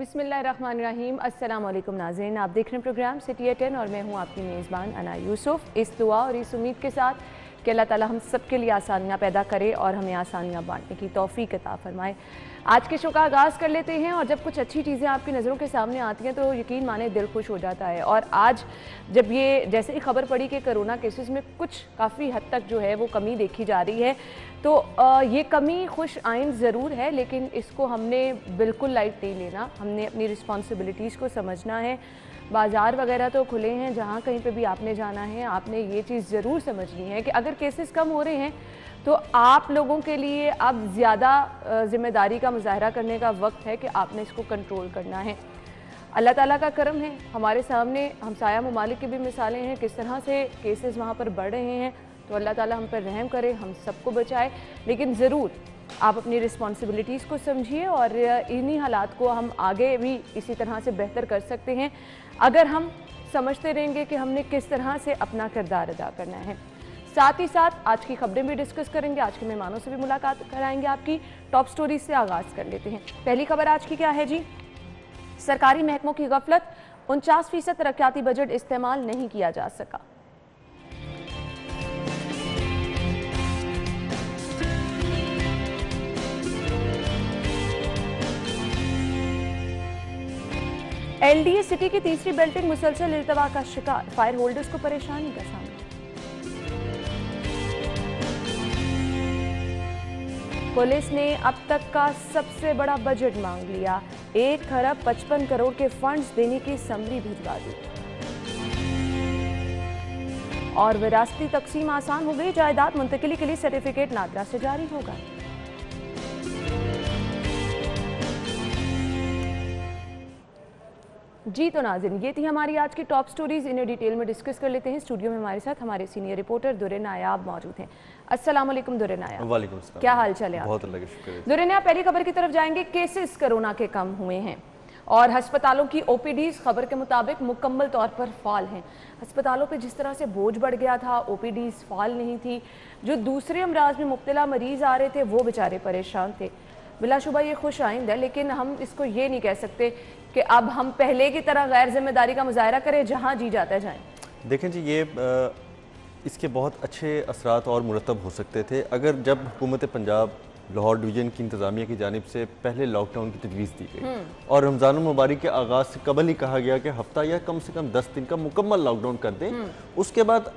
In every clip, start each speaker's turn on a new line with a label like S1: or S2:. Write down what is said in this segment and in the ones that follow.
S1: बिस्मिल्लाहिर्रहमानिर्रहीम। अस्सलाम वालेकुम नाज़रीन, आप देख रहे हैं प्रोग्राम सिटी एट 10 और मैं हूं आपकी मेज़बान अना यूसुफ। इस दुआ और इस उम्मीद के साथ कि अल्लाह ताला हम सब के लिए आसानियाँ पैदा करे और हमें आसानियाँ बांटने की तौफीक अता फरमाए। आज के शो का आगाज़ कर लेते हैं और जब कुछ अच्छी चीज़ें आपकी नज़रों के सामने आती हैं तो यकीन माने दिल खुश हो जाता है। और आज जब ये जैसे ही खबर पड़ी कि कोरोना केसेस में कुछ काफ़ी हद तक जो है वो कमी देखी जा रही है, तो ये कमी खुश आइंद ज़रूर है, लेकिन इसको हमने बिल्कुल लाइट नहीं लेना। हमने अपनी रिस्पॉन्सिबिलिटीज़ को समझना है। बाज़ार वगैरह तो खुले हैं, जहाँ कहीं पे भी आपने जाना है आपने ये चीज़ ज़रूर समझनी है कि अगर केसेस कम हो रहे हैं तो आप लोगों के लिए अब ज़्यादा ज़िम्मेदारी का मुज़ाहरा करने का वक्त है कि आपने इसको कंट्रोल करना है। अल्लाह ताला का करम है, हमारे सामने हमसाया ममालिक की भी मिसालें हैं किस तरह से केसेस वहाँ पर बढ़ रहे हैं। तो अल्लाह ताला हम पर रहम करे, हम सबको बचाए। लेकिन ज़रूर आप अपनी रिस्पॉन्सिबिलिटीज़ को समझिए और इन्हीं हालात को हम आगे भी इसी तरह से बेहतर कर सकते हैं अगर हम समझते रहेंगे कि हमने किस तरह से अपना किरदार अदा करना है। साथ ही साथ आज की खबरें भी डिस्कस करेंगे, आज के मेहमानों से भी मुलाकात कराएंगे। आपकी टॉप स्टोरी से आगाज़ कर लेते हैं। पहली खबर आज की क्या है जी? सरकारी महकमों की गफलत, 49% तरक्याती बजट इस्तेमाल नहीं किया जा सका। एलडीए सिटी की तीसरी बिल्डिंग मुसलसल इल्तवा का शिकार, फायर होल्डर्स को परेशानी का सामना। पुलिस ने अब तक का सबसे बड़ा बजट मांग लिया, 1 खरब 55 करोड़ के फंड्स देने की समरी भिजवा दी। और विरासती तकसीम आसान हो गई, जायदाद मुंतकिली के लिए सर्टिफिकेट नादरा से जारी होगा। जी तो नाज़रीन, ये थी हमारी आज की टॉप स्टोरीज। इन्हें डिटेल में डिस्कस कर लेते हैं। स्टूडियो में हमारे साथ हमारे सीनियर रिपोर्टर दुर्रे नायाब मौजूद हैं। अस्सलाम वालेकुम दुर्रे नायाब।
S2: वालेकुम अस्सलाम।
S1: क्या हाल चाल है?
S2: बहुत अल्लाह का शुक्र है।
S1: दुर्रे नायाब, पहली खबर की तरफ जाएंगे। केसेस कोरोना के कम हुए हैं और अस्पतालों की ओपीडीज खबर के मुताबिक मुकम्मल तौर पर फाल हैं। अस्पतालों पे जिस तरह से बोझ बढ़ गया था, ओपीडीज फाल नहीं थी। जो दूसरे अमराज में मुब्तला मरीज आ रहे थे वो बेचारे परेशान थे। बिलाशुबा ये खुश आइंद है, लेकिन हम इसको ये नहीं कह सकते कि अब हम पहले की तरह गैर जिम्मेदारी का मुजाहरा करें, जहाँ जी जाता जाएं।
S2: देखें जी, ये इसके बहुत अच्छे असरात और मुरतब हो सकते थे अगर जब हुकूमत पंजाब लाहौर डिवीज़न की इंतज़ामिया की जानिब से पहले लॉकडाउन की तजवीज़ दी गई और रमज़ान मुबारक के आगाज़ से कबल ही कहा गया कि हफ्ता या कम से कम 10 दिन का मुकम्मल लॉकडाउन कर दें। उसके बाद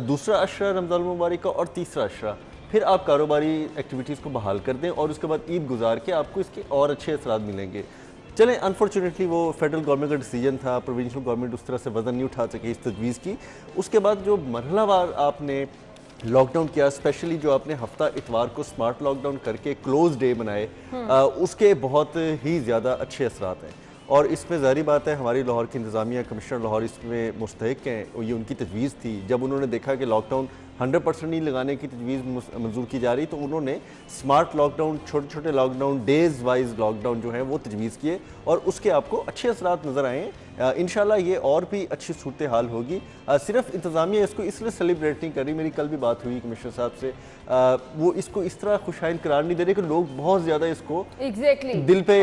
S2: दूसरा अशरा रमज़ान मुबारक का और तीसरा अशरा फिर आप कारोबारी एक्टिविटीज़ को बहाल कर दें और उसके बाद ईद गुजार के आपको इसके और अच्छे असरात मिलेंगे। चलें, अनफॉर्चुनेटली वो फेडरल गवर्नमेंट का डिसीजन था, प्रोविंशियल गवर्नमेंट उस तरह से वज़न नहीं उठा सके इस तजवीज़ की। उसके बाद जो मरहलावार आपने लॉकडाउन किया, स्पेशली जो आपने हफ्ता इतवार को स्मार्ट लॉकडाउन करके क्लोज डे बनाए, उसके बहुत ही ज़्यादा अच्छे असरात हैं। और इसमें ज़ाहिर बात है हमारी लाहौर की इंतज़ामिया, कमिश्नर लाहौर इसमें मुस्तहिक हैं। ये उनकी तजवीज़ थी, जब उन्होंने देखा कि लॉकडाउन 100% नहीं लगाने की तजवीज़ मंजूर की जा रही तो उन्होंने स्मार्ट लॉकडाउन, छोटे छोटे लॉकडाउन, डेज़ वाइज लॉकडाउन जो है वो तजवीज़ किए और उसके आपको अच्छे असरात नज़र आए। इंशाल्लाह ये और भी अच्छी सूरत हाल होगी। सिर्फ इंतज़ामिया इसको इसलिए सेलिब्रेट नहीं कर रही, मेरी कल भी बात हुई कमिश्नर साहब से, वो इसको इस तरह खुशाइन करार नहीं दे रहे कि लोग बहुत ज़्यादा इसको दिल पे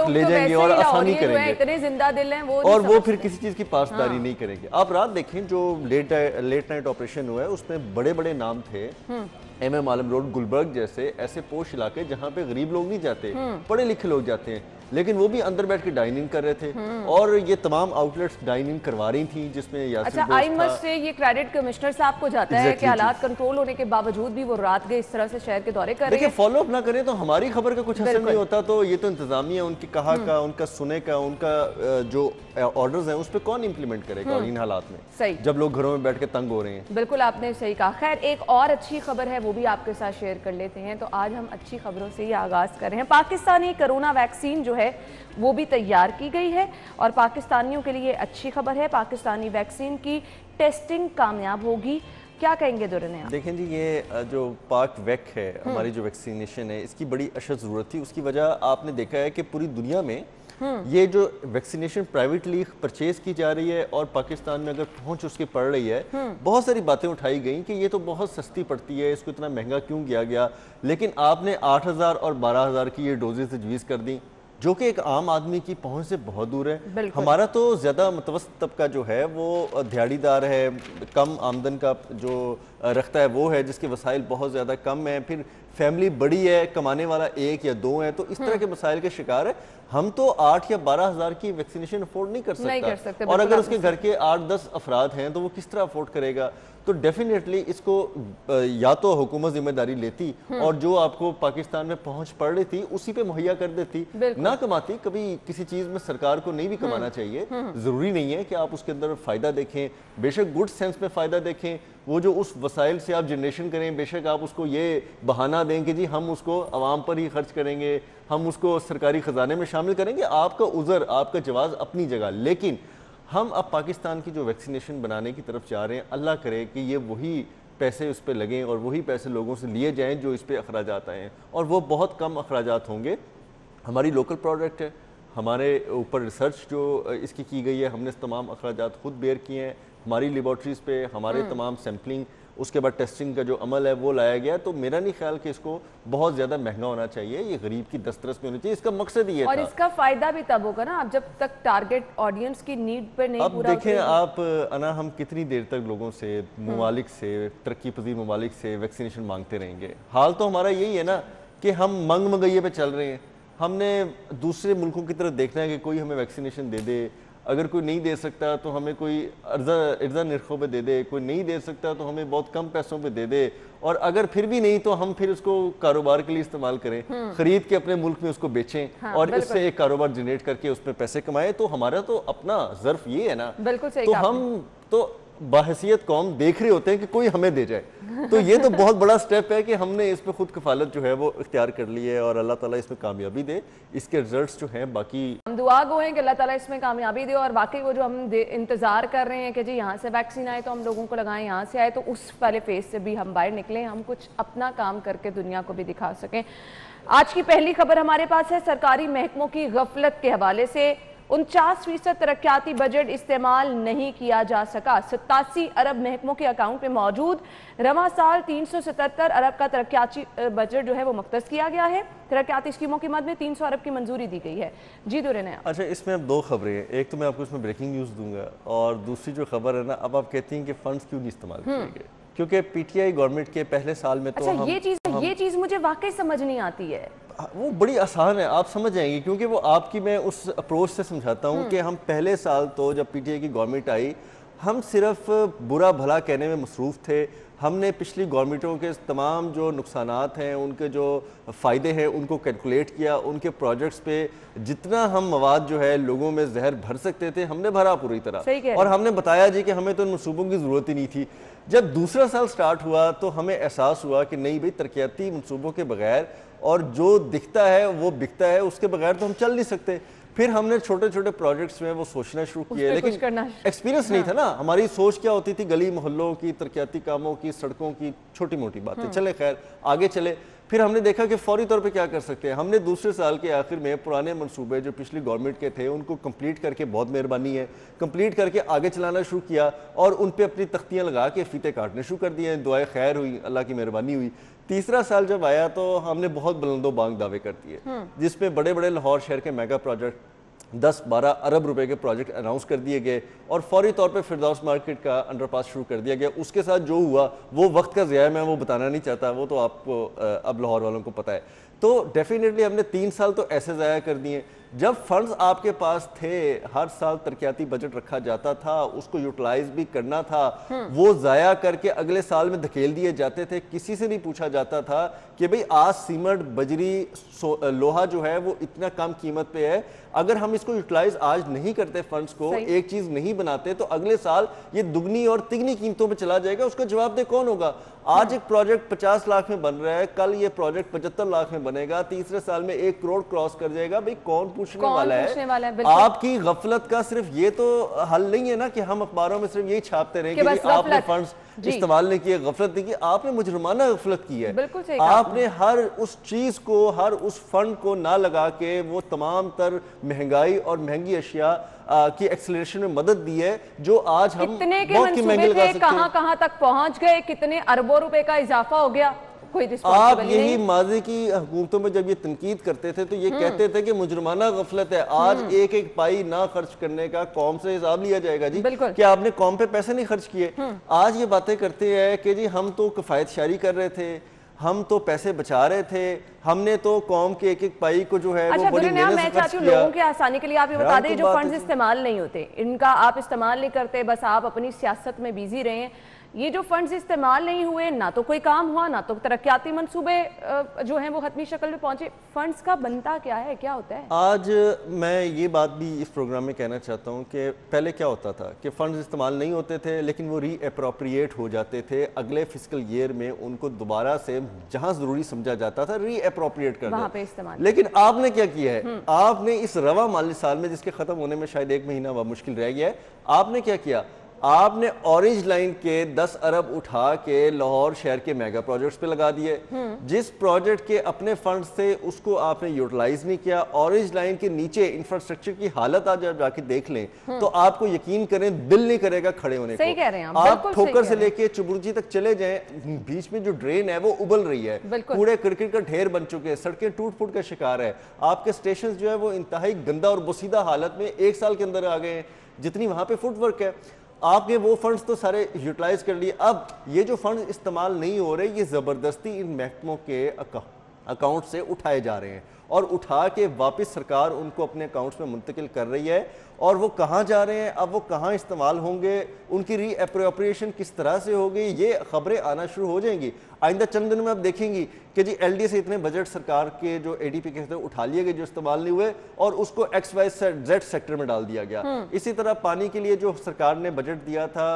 S2: ले जाएंगे और आसानी करेंगे,
S1: इतने जिंदा दिल हैं
S2: और वो फिर किसी चीज़ की पासदारी नहीं करेंगे। आप रात देखें जो लेट नाइट ऑपरेशन हुआ है उसमें बड़े बड़े नाम थे, MM आलम रोड, गुलबर्ग जैसे ऐसे पोश इलाके जहाँ पे गरीब लोग नहीं जाते, पढ़े लिखे लोग जाते हैं, लेकिन वो भी अंदर बैठ के डाइनिंग कर रहे थे और ये तमाम आउटलेट्स डाइनिंग करवा रही थी जिसमें
S1: अच्छा, आई मस्ट से ये क्रेडिट कमिश्नर साहब को जाता है कि हालात कंट्रोल होने के बावजूद भी वो रात गए इस तरह से शहर के दौरे कर रहे हैं।
S2: फॉलो अप ना करें तो हमारी खबर का कुछ असर नहीं होता। तो ये तो इंतजामिया उनकी कहा का, उनका सुने का, उनका जो ऑर्डर्स हैं उस पर कौन इंप्लीमेंट करेगा और इन हालात में
S1: सही
S2: जब लोग घरों में बैठ के तंग हो रहे हैं।
S1: बिल्कुल आपने सही कहा। खैर, एक और अच्छी खबर है वो भी आपके साथ शेयर कर लेते हैं। तो आज हम अच्छी खबरों से ही आगाज कर रहे हैं। पाकिस्तानी कोरोना वैक्सीन जो है वो भी तैयार की गई है और पाकिस्तानियों के लिए अच्छी खबर है। पाकिस्तानी वैक्सीन की टेस्टिंग कामयाब होगी। क्या कहेंगे दुर्रे?
S2: देखें जी, ये जो पाक वैक है, हमारी जो वैक्सीनेशन है, इसकी बड़ी अशद ज़रूरत थी। उसकी वजह आपने देखा है कि पूरी दुनिया में ये जो वैक्सीनेशन प्राइवेटली परचेज की जा रही है और पाकिस्तान में अगर पहुंच उसकी पड़ रही है, बहुत सारी बातें उठाई गई कि ये तो बहुत सस्ती पड़ती है, इसको इतना महंगा क्यों किया गया। लेकिन आपने 8,000 और 12,000 की ये डोजेज तजवीज़ कर दी। जो कि एक आम आदमी की पहुंच से बहुत दूर है। हमारा तो ज़्यादा मुतवस्सित तबका जो है वो दिहाड़ीदार है, कम आमदन का जो रखता है वो है, जिसके वसाइल बहुत ज़्यादा कम हैं, फिर फैमिली बड़ी है, कमाने वाला एक या दो है, तो इस तरह के मसाइल के शिकार है। हम तो 8 या 12 हज़ार की वैक्सीनेशन अफोर्ड नहीं कर सकते, और अगर उसके घर के 8-10 अफराद हैं तो वो किस तरह अफोर्ड करेगा। तो डेफिनेटली इसको या तो हुकूमत जिम्मेदारी लेती और जो आपको पाकिस्तान में पहुंच पड़ रही थी उसी पे मुहैया कर देती, ना कमाती। कभी किसी चीज में सरकार को नहीं भी कमाना चाहिए, जरूरी नहीं है कि आप उसके अंदर फायदा देखें, बेशक गुड सेंस में फायदा देखें। वो जो उस वसाइल से आप जनरेशन करें, बेशक आप उसको ये बहाना दें कि जी हम उसको आवाम पर ही खर्च करेंगे, हम उसको सरकारी खजाने में शामिल करेंगे, आपका उज़र, आपका जवाब अपनी जगह। लेकिन हम अब पाकिस्तान की जो वैक्सीनेशन बनाने की तरफ जा रहे हैं, अल्लाह करे कि ये वही पैसे उस पर लगें और वही पैसे लोगों से लिए जाएं जो इस पर अखराजात आए हैं, और वो बहुत कम अखराजात होंगे। हमारी लोकल प्रोडक्ट है, हमारे ऊपर रिसर्च जो इसकी की गई है, हमने तमाम अखराजात खुद बेयर किए हैं, हमारी लेबॉर्ट्रीज़ पे हमारे तमाम सैम्पलिंग, उसके बाद टेस्टिंग का जो अमल है वो लाया गया। तो मेरा नहीं ख्याल कि इसको बहुत ज़्यादा महंगा होना चाहिए, ये गरीब की दस्तरस में होनी चाहिए, इसका मकसद ये था।
S1: और इसका फ़ायदा भी तब होगा ना आप जब तक टारगेट ऑडियंस की नीड पर नहीं
S2: अब देखें आप अना, हम कितनी देर तक लोगों से, ममालिक से, तरक्की पजीर ममालिक से वैक्सीनेशन मांगते रहेंगे। हाल तो हमारा यही है ना कि हम मंग मंगैये पे चल रहे हैं। हमने दूसरे मुल्कों की तरफ देखना है कि कोई हमें वैक्सीनेशन दे दे, अगर कोई नहीं दे सकता तो हमें कोई अर्जा निर्खों पे दे दे, कोई नहीं दे सकता तो हमें बहुत कम पैसों पे दे दे, और अगर फिर भी नहीं तो हम फिर उसको कारोबार के लिए इस्तेमाल करें, खरीद के अपने मुल्क में उसको बेचें और इससे एक कारोबार जनरेट करके उसमें पैसे कमाएं। तो हमारा तो अपना ज़र्फ ये है ना, तो हम तो बाहसियत कौम देख रहे होते हैं कि कोई हमें दे जाए। तो ये तो बहुत बड़ा स्टेप है कि हमने इस पर खुद कफालत जो है वो इख्तियार कर ली है, और अल्लाह ताला इसमें कामयाबी दे। इसके रिजल्ट्स जो हैं बाकी
S1: हम दुआ गो हैं कि अल्लाह ताला इसमें कामयाबी दे, और बाकी वो जो हम इंतज़ार कर रहे हैं कि जी यहाँ से वैक्सीन आए तो हम लोगों को लगाएं, यहाँ से आए तो उस वाले फेज से भी हम बाहर निकलें, हम कुछ अपना काम करके दुनिया को भी दिखा सकें। आज की पहली खबर हमारे पास है सरकारी महकमों की गफलत के हवाले से। 49% तरक्याती बजट इस्तेमाल नहीं किया जा सका। 87 अरब महकमों के अकाउंट में मौजूद रवा साल 377 अरब का तरक्याती बजट जो है वो मुख्तस किया गया है। तरक्याती स्कीमों की मद में 300 अरब की मंजूरी दी गई है। जी दुरेना।
S2: अच्छा, इसमें अब दो खबरें हैं, एक तो मैं आपको इसमें ब्रेकिंग न्यूज़ दूंगा, और दूसरी जो खबर है ना, अब आप कहती हैं कि फंड्स क्यों नहीं इस्तेमाल किए गए, क्योंकि पीटीआई गवर्नमेंट के पहले साल में तो
S1: अच्छा, ये चीज़ मुझे वाकई समझ नहीं आती है।
S2: वो बड़ी आसान है, आप समझ जाएंगे, क्योंकि वो आपकी मैं उस अप्रोच से समझाता हूँ कि हम पहले साल तो जब पीटीआई की गवर्नमेंट आई, हम सिर्फ बुरा भला कहने में मसरूफ़ थे। हमने पिछली गवर्नमेंटों के तमाम जो नुकसानात हैं, उनके जो फ़ायदे हैं, उनको कैलकुलेट किया, उनके प्रोजेक्ट्स पे जितना हम मवाद जो है लोगों में जहर भर सकते थे हमने भरा पूरी तरह, और हमने बताया जी कि हमें तो इन मनसूबों की ज़रूरत ही नहीं थी। जब दूसरा साल स्टार्ट हुआ तो हमें एहसास हुआ कि नहीं भाई, तरक्याती मनसूबों के बगैर और जो दिखता है वो बिकता है, उसके बगैर तो हम चल नहीं सकते। फिर हमने छोटे छोटे प्रोजेक्ट्स में वो सोचना शुरू किया, लेकिन एक्सपीरियंस नहीं था ना। हमारी सोच क्या होती थी, गली मोहल्लों की, तरक्याती कामों की, सड़कों की छोटी मोटी बातें। चले खैर आगे चले, फिर हमने देखा कि फौरी तौर पे क्या कर सकते हैं। हमने दूसरे साल के आखिर में पुराने मंसूबे जो पिछली गवर्नमेंट के थे उनको कंप्लीट करके, बहुत मेहरबानी है, कंप्लीट करके आगे चलाना शुरू किया, और उन पे अपनी तख्तियाँ लगा के फीते काटने शुरू कर दिए। दुआएं खैर हुई, अल्लाह की मेहरबानी हुई। तीसरा साल जब आया तो हमने बहुत बुलंदो बांग दावे कर दिए, जिसमें बड़े बड़े लाहौर शहर के मेगा प्रोजेक्ट 10-12 अरब रुपए के प्रोजेक्ट अनाउंस कर दिए गए, और फौरी तौर पे फिरदौस मार्केट का अंडरपास शुरू कर दिया गया। उसके साथ जो हुआ वो वक्त का ज़िया, मैं वो बताना नहीं चाहता, वो तो आपको अब लाहौर वालों को पता है। तो डेफिनेटली हमने 3 साल तो ऐसे ज़ाया कर दिए। जब फंड्स आपके पास थे, हर साल तरक्याती बजट रखा जाता था, उसको यूटिलाइज भी करना था, वो ज़ाया करके अगले साल में धकेल दिए जाते थे। किसी से नहीं पूछा जाता था कि भाई आज सीमेंट, बजरी, लोहा जो है वो इतना कम कीमत पे है, अगर हम इसको यूटिलाइज आज नहीं करते, फंड्स को एक चीज नहीं बनाते, तो अगले साल ये दुगनी और तिगनी कीमतों पे चला जाएगा। उसका जवाबदेह कौन होगा? आज एक प्रोजेक्ट 50 लाख में बन रहा है, कल ये प्रोजेक्ट 75 लाख में बनेगा, तीसरे साल में 1 करोड़ क्रॉस कर जाएगा। भाई कौन पूछने वाला है? आपकी गफलत का सिर्फ ये तो हल नहीं है ना कि हम अखबारों में सिर्फ यही छापते रहे कि आपने फंड्स इस्तेमाल नहीं किए, गफलत नहीं की, आपने मुजरमाना गफलत की है। आपने हर उस चीज को, हर उस फंड को ना लगा के वो तमाम तर महंगाई और महंगी अशिया की एक्सेलरेशन में मदद दी है, जो आज हम
S1: कितने के मंसूबे थे, कहां तक पहुंच गए, कितने अरबों रुपए का इजाफा हो गया। कोई
S2: आप
S1: रिस्पॉन्सिबल
S2: यही
S1: नहीं।
S2: माजी की हुकूमतों में जब ये तनकीद करते थे तो ये कहते थे कि मुजरमाना गफलत है। आज एक एक पाई ना खर्च करने का कौम से हिसाब लिया जाएगा जी,
S1: बिल्कुल।
S2: कि आपने कौम पे पैसे नहीं खर्च किए। आज ये बातें करते हैं कि जी हम तो किफायत शारी कर रहे थे, हम तो पैसे बचा रहे थे, हमने तो कौम के एक एक पाई को जो है
S1: अच्छा
S2: वो बड़ी
S1: दुनिया,
S2: मेहनत
S1: मैं
S2: से खर्च
S1: चाहती हूँ
S2: किया।
S1: लोगों की आसानी के लिए आप ये बता दें,
S2: तो
S1: जो
S2: बात
S1: फंड्स
S2: है।
S1: इस्तेमाल नहीं होते, इनका आप इस्तेमाल नहीं करते, बस आप अपनी सियासत में बिजी रहे हैं, ये जो फंड्स इस्तेमाल नहीं हुए, ना तो कोई काम हुआ, ना तो तरक्याती मंसूबे जो हैं वो हतमी शक्ल में पहुंचे, फंड्स का बनता क्या है, क्या होता है?
S2: आज मैं ये बात भी इस प्रोग्राम में कहना चाहता हूँ कि पहले क्या होता था कि फंड्स इस्तेमाल नहीं होते थे, लेकिन वो रीअप्रोप्रिएट हो जाते थे। अगले फिस्कल ईयर में उनको दोबारा से जहाँ ज़रूरी समझा जाता था रीअप्रोप्रिएट कर
S1: वहाँ
S2: देते।
S1: पे इस्तेमाल।
S2: लेकिन आपने क्या किया है, आपने इस रवा माली साल में, जिसके ख़त्म होने में शायद 1 महीना मुश्किल रह गया है, आपने क्या किया, आपने ऑरेंज लाइन के 10 अरब उठा के लाहौर शहर के मेगा प्रोजेक्ट्स पे लगा दिए। जिस प्रोजेक्ट के अपने फंड से उसको आपने यूटिलाइज नहीं किया। ऑरेंज लाइन के नीचे इंफ्रास्ट्रक्चर की हालत आज आप जाके देख लें तो आपको यकीन करें दिल नहीं करेगा खड़े होने
S1: सही
S2: को।
S1: कह रहे हैं
S2: आप ठोकर से लेके चुबुर्जी तक चले जाएं, बीच में जो ड्रेन है वो उबल रही है, कूड़े करकट का ढेर बन चुके हैं, सड़कें टूट फूट का शिकार है। आपके स्टेशन जो है वो इंतहाई गंदा और बोसीदा हालत में 1 साल के अंदर आ गए हैं, जितनी वहां पे फुटवर्क है। आपने वो फंड्स तो सारे यूटिलाइज कर लिए। अब ये जो फंड्स इस्तेमाल नहीं हो रहे, ये ज़बरदस्ती इन महकमों के अकाउंट से उठाए जा रहे हैं और उठा के वापस सरकार उनको अपने अकाउंट्स में मुंतकिल कर रही है। और वो कहाँ जा रहे हैं, अब वो कहाँ इस्तेमाल होंगे, उनकी रीअप्रोप्रिएशन किस तरह से होगी, ये खबरें आना शुरू हो जाएंगी। आइंदा चंद दिनों में आप देखेंगी कि जी एलडीए से इतने बजट सरकार के जो एडीपी के उठा लिए गए जो इस्तेमाल नहीं हुए और उसको XYZ सेक्टर में डाल दिया गया। इसी तरह पानी के लिए जो सरकार ने बजट दिया था,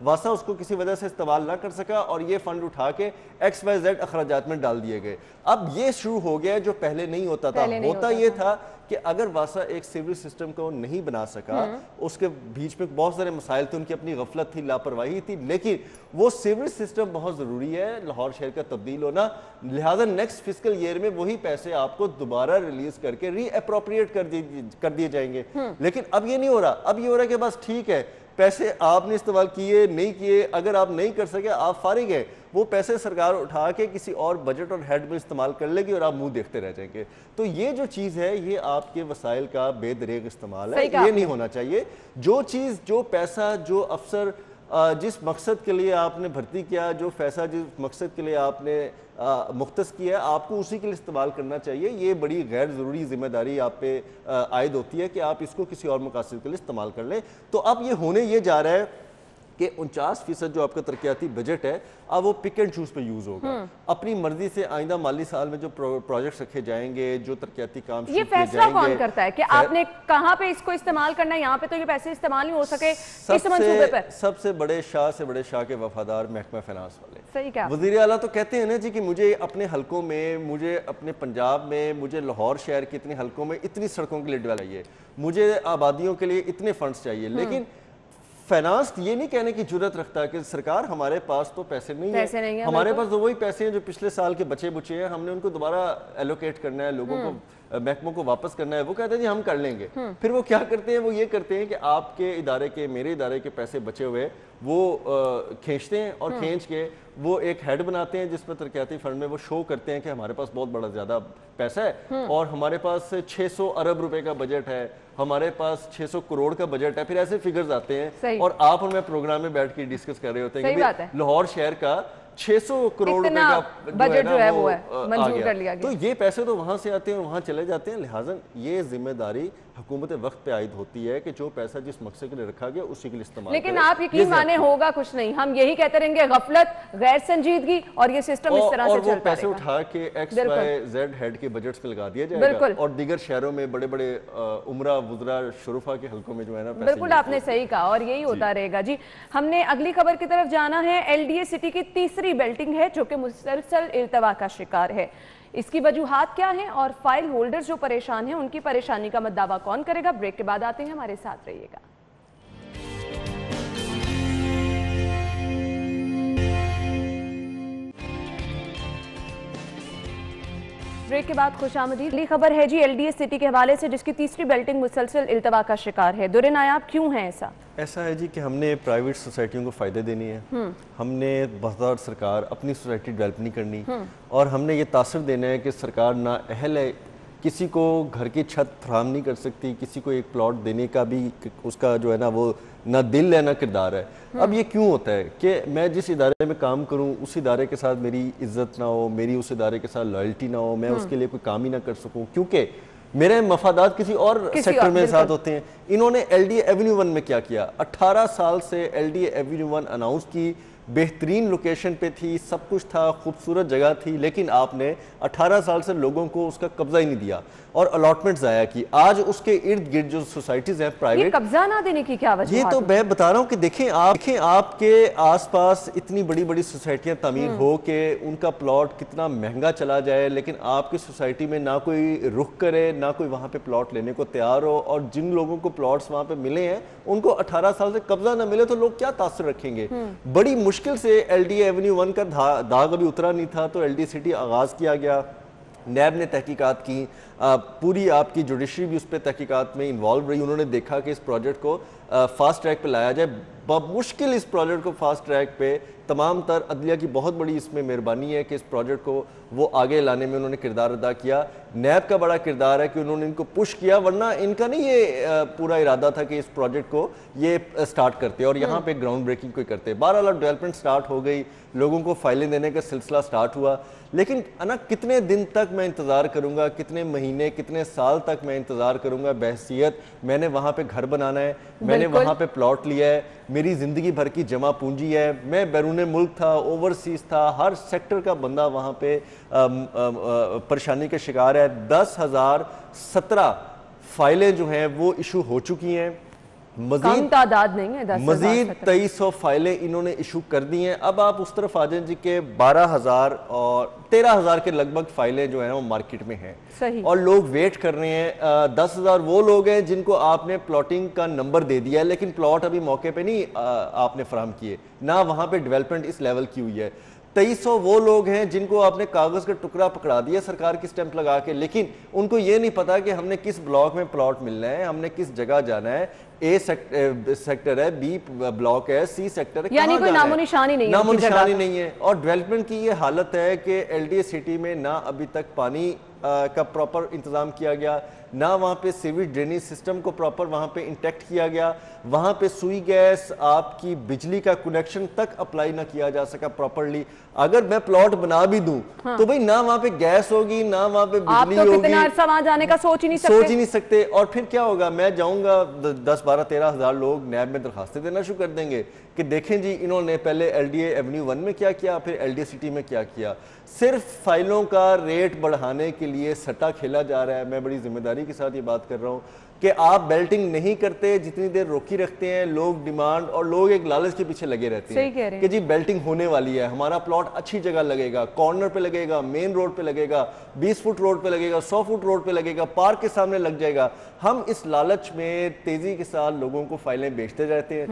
S2: वासा उसको किसी वजह से इस्तेमाल ना कर सका और ये फंड उठा के XYZ अखराजात में डाल दिए गए। अब ये शुरू हो गया जो पहले नहीं होता था। होता ये था कि अगर वासा एक सिविल सिस्टम को नहीं बना सका, उसके बीच में बहुत सारे मसाइल थे, उनकी अपनी गफलत थी, लापरवाही थी, लेकिन वो सिविल सिस्टम बहुत ज़रूरी है लाहौर शहर का तब्दील होना। लिहाजा नेक्स्ट फिस्कल ईयर में वही पैसे आपको दोबारा रिलीज करके रीअप्रोप्रिएट कर दिए जाएंगे। लेकिन अब ये नहीं हो रहा। अब ये हो रहा है कि बस ठीक है, पैसे आपने इस्तेमाल किए नहीं किए, अगर आप नहीं कर सके आप फारिग है, वो पैसे सरकार उठा के किसी और बजट और हेड में इस्तेमाल कर लेगी और आप मुंह देखते रह जाएंगे। तो ये जो चीज़ है ये आपके वसाइल का बेदरेग इस्तेमाल है, ये नहीं होना चाहिए। जो चीज़, जो पैसा, जो अफसर जिस मकसद के लिए आपने भर्ती किया, जो पैसा जिस मकसद के लिए आपने मुख्तस किया, आपको उसी के लिए इस्तेमाल करना चाहिए। ये बड़ी गैर ज़रूरी जिम्मेदारी आप पे आयद होती है कि आप इसको किसी और मकसद के लिए इस्तेमाल कर लें। तो अब ये होने ये जा रहा है कि 49% जो आपका तरक्याती बजट है अब वो पिक एंड चूज पे यूज होगा। अपनी मर्जी से आइंदा माली साल में जो प्रोजेक्ट्स रखे जाएंगे, जो तरक्याती काम
S1: ये फैसला कौन करता है कि आपने कहां पे इसको इस्तेमाल करना है? यहाँ पे तो ये पैसे इस्तेमाल नहीं हो सके इस मंसूबे पर।
S2: सबसे बड़े शाह से बड़े शाह के वफादार महकमा फाइनेंस वाले।
S1: सही कहा।
S2: वज़ीर आला तो कहते हैं ना जी कि मुझे अपने हलकों में, मुझे अपने पंजाब में, मुझे लाहौर शहर के इतने हलकों में इतनी सड़कों के लिए डेवलप चाहिए, मुझे आबादियों के लिए इतने फंड्स चाहिए। लेकिन फाइनेंस ये नहीं कहने की जरूरत रखता कि सरकार हमारे पास तो पैसे नहीं है, हमारे पास तो वही पैसे हैं जो पिछले साल के बचे बुचे हैं, हमने उनको दोबारा एलोकेट करना है, लोगों को महकमों को वापस करना है। वो कहते हैं जी हम कर लेंगे। फिर वो क्या करते हैं, वो ये करते हैं कि आपके इदारे के, मेरे इदारे के पैसे बचे हुए वो खींचते हैं और खींच के वो एक हेड बनाते हैं जिसमें तरक्याती फंड में वो शो करते हैं कि हमारे पास बहुत बड़ा ज्यादा पैसा है और हमारे पास 600 अरब रुपए का बजट है, हमारे पास 600 करोड़ का बजट है। फिर ऐसे फिगर्स आते हैं और आप और मैं प्रोग्राम में बैठ के डिस्कस कर रहे होते हैं कि लाहौर शहर का 600 करोड़ रुपए का
S1: बजट जो है वो मंजूर कर लिया गया।
S2: तो ये पैसे तो वहां से आते हैं और वहां चले जाते हैं। लिहाजा ये जिम्मेदारी हुकूमत वक्त पे आयद होती है कि जो पैसा जिस मकसद के लिए रखा गया उसी के लिए इस्तेमाल।
S1: लेकिन आप यकीन माने होगा कुछ नहीं, हम यही कहते रहेंगे गफलत, गैर संजीदगी और ये सिस्टम इस तरह से चलता रहेगा।
S2: पैसे उठा के XYZ हेड के बजट्स पे लगा दिया जाएगा और दीगर शहरों में बड़े बड़े उमरा वुजरा शुरुफा के हलकों में जो है ना,
S1: बिल्कुल आपने सही कहा और यही होता रहेगा जी। हमने अगली खबर की तरफ जाना है। LDA सिटी की तीसरी बेल्टिंग है जो कि मुसलसल इल्तवा का शिकार है। इसकी वजूहात क्या हैं और फाइल होल्डर्स जो परेशान हैं उनकी परेशानी का दावा कौन करेगा? ब्रेक के बाद आते हैं, हमारे साथ रहिएगा। ब्रेक के बाद खुशामदीद। अगली खबर है जी LDA सिटी के हवाले से, जिसकी तीसरी बेल्टिंग मुसलसल इल्तवा का शिकार है। दुरे नायाब क्यों है ऐसा?
S2: ऐसा है जी कि हमने प्राइवेट सोसाइटियों को फ़ायदे देने हैं, हमने बतौर सरकार अपनी सोसाइटी डेवलप नहीं करनी, और हमने ये तासर देना है कि सरकार ना अहल है, किसी को घर की छत फराहम नहीं कर सकती, किसी को एक प्लॉट देने का भी उसका जो है ना वो ना दिल है ना किरदार है। अब ये क्यों होता है कि मैं जिस इदारे में काम करूं उस इदारे के साथ मेरी इज्जत ना हो, मेरी उस इदारे के साथ लॉयल्टी ना हो, मैं उसके लिए कोई काम ही ना कर सकूं, क्योंकि मेरे मफादात किसी और सेक्टर में साथ होते हैं। इन्होंने LDA एवेन्यू 1 में क्या किया? 18 साल से LDA एवेन्यू 1 अनाउंस की, बेहतरीन लोकेशन पे थी, सब कुछ था, खूबसूरत जगह थी, लेकिन आपने 18 साल से लोगों को उसका कब्जा ही नहीं दिया और अलॉटमेंट ज़ाया की। आज उसके इर्द गिर्द जो सोसाइटीज़ हैं प्राइवेट,
S1: कब्जा ना देने की क्या वजह?
S2: ये तो मैं बता रहा हूँ कि देखें आपके आसपास इतनी बड़ी बड़ी सोसाइटियाँ तामीर हो के उनका प्लॉट कितना महंगा चला जाए, लेकिन आपकी सोसाइटी में ना कोई रुख करे, ना कोई वहाँ पे प्लॉट लेने को तैयार हो, और जिन लोगों को प्लॉट्स वहाँ पे मिले हैं उनको 18 साल से कब्जा ना मिले तो लोग क्या तासर रखेंगे? बड़ी मुश्किल से LDA एवेन्यू 1 का दाग अभी उतरा नहीं था तो LDA सिटी आगाज़ किया गया। नैब ने तहकीकात की, पूरी आपकी जुडिशरी भी उस पर तहकीकात में इन्वॉल्व रही। उन्होंने देखा कि इस प्रोजेक्ट को फास्ट ट्रैक पे लाया जाए। मुश्किल इस प्रोजेक्ट को फास्ट ट्रैक पे तमाम तर अदलिया की बहुत बड़ी इसमें मेहरबानी है कि इस प्रोजेक्ट को वो आगे लाने में उन्होंने किरदार अदा किया। नैब का बड़ा किरदार है कि उन्होंने इनको पुश किया, वरना इनका नहीं ये पूरा इरादा था कि इस प्रोजेक्ट को ये स्टार्ट करते और यहाँ पे ग्राउंड ब्रेकिंग कोई करते। बहरहाल डेवलपमेंट स्टार्ट हो गई, लोगों को फाइलें देने का सिलसिला स्टार्ट हुआ, लेकिन ना कितने दिन तक मैं इंतज़ार करूँगा, कितने महीने कितने साल तक मैं इंतज़ार करूँगा? बहसीयत मैंने वहाँ पे घर बनाना है, मैंने वहाँ पे प्लॉट लिया है, मेरी ज़िंदगी भर की जमा पूंजी है, मैं बैरून मुल्क था, ओवरसीज़ था, हर सेक्टर का बंदा वहाँ पे परेशानी का शिकार है। 10,017 फाइलें जो हैं वो इशू हो चुकी हैं, मजीद
S1: तादाद नहीं है,
S2: मजीद 2300 फाइलें इन्होंने इशू कर दी हैं। अब आप उस तरफ आ जाएं जी के 12,000 और 13,000 के लगभग फाइलें जो है वो मार्केट में हैं और लोग वेट कर रहे हैं। 10,000 वो लोग हैं जिनको आपने प्लॉटिंग का नंबर दे दिया है, लेकिन प्लॉट अभी मौके पे नहीं आपने फराहम किए, ना वहाँ पे डेवलपमेंट इस लेवल की हुई है। 2300 वो लोग हैं जिनको आपने कागज़ का टुकड़ा पकड़ा दिया सरकार की स्टैंप लगा के, लेकिन उनको ये नहीं पता कि हमने किस ब्लॉक में प्लॉट मिलना है, हमने किस जगह जाना है, A सेक्टर है, B ब्लॉक है, C सेक्टर है,
S1: यानी कोई नामोनिशानी नहीं है,
S2: नामोनिशानी नहीं है। और डेवलपमेंट की ये हालत है कि LDA सिटी में ना अभी तक पानी का प्रॉपर इंतजाम किया गया, ना वहाँ पे सीवेज ड्रेनेज सिस्टम को प्रॉपर वहाँ पे इंटेक्ट किया गया, वहाँ पे सुई गैस आपकी बिजली का कनेक्शन तक अप्लाई ना किया जा सका प्रॉपरली। अगर मैं प्लॉट बना भी दूं तो भाई ना वहाँ पे गैस होगी, ना वहाँ पे बिजली होगी,
S1: कितना अरसा वहाँ जाने का सोच ही नहीं
S2: सकते। और फिर क्या होगा? मैं जाऊंगा 10, 12, 13 हज़ार लोग नैब में दरखास्तें देना शुरू कर देंगे कि देखें जी इन्होंने पहले LDA एवेन्यू 1 में क्या किया, फिर LDA सिटी में क्या किया। सिर्फ फाइलों का रेट बढ़ाने के लिए सट्टा खेला जा रहा है। मैं बड़ी जिम्मेदारी के साथ ये बात कर रहा हूँ कि आप बेल्टिंग नहीं करते, जितनी देर रोकी रखते हैं लोग डिमांड, और लोग एक लालच के पीछे लगे रहते हैं कि जी बेल्टिंग होने वाली है, हमारा प्लॉट अच्छी जगह लगेगा, कॉर्नर पे लगेगा, मेन रोड पे लगेगा, 20 फुट रोड पे लगेगा, 100 फुट रोड पे लगेगा, पार्क के सामने लग जाएगा। हम इस लालच में तेजी के साथ लोगों को फाइलें बेचते रहते हैं।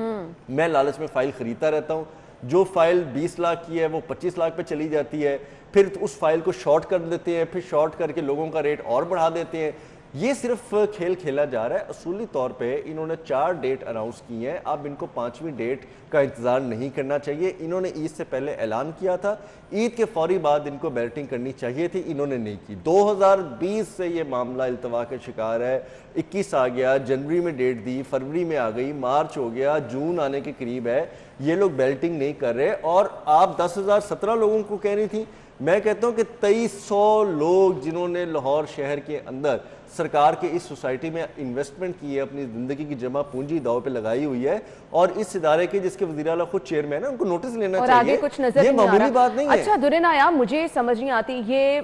S2: मैं लालच में फाइल खरीदता रहता हूँ, जो फाइल 20 लाख की है वो 25 लाख पे चली जाती है, फिर उस फाइल को शॉर्ट कर देते हैं, फिर शॉर्ट करके लोगों का रेट और बढ़ा देते हैं। ये सिर्फ खेल खेला जा रहा है। असूली तौर पे इन्होंने 4 डेट अनाउंस की हैं, अब इनको 5वीं डेट का इंतज़ार नहीं करना चाहिए। इन्होंने ईद से पहले ऐलान किया था, ईद के फौरी बाद इनको बैल्टिंग करनी चाहिए थी, इन्होंने नहीं की। 2020 से ये मामला इल्तवा का शिकार है। 21 आ गया, जनवरी में डेट दी, फरवरी में आ गई, मार्च हो गया, जून आने के करीब है, ये लोग बेल्टिंग नहीं कर रहे। और आप 10,017 लोगों को कह रही थी, मैं कहता हूं कि 2300 लोग जिन्होंने लाहौर शहर के अंदर सरकार के इस सोसाइटी में इन्वेस्टमेंट की है, अपनी ज़िंदगी की जमा पूंजी दाव पे लगाई हुई है, और इस इदारे के जिसके वज़ीर आला खुद चेयरमैन है, उनको नोटिस लेना चाहिए।
S1: आगे कुछ नजर
S2: ये मामूली बात नहीं है।
S1: अच्छा दुरे नायाब, मुझे समझ नहीं आती, ये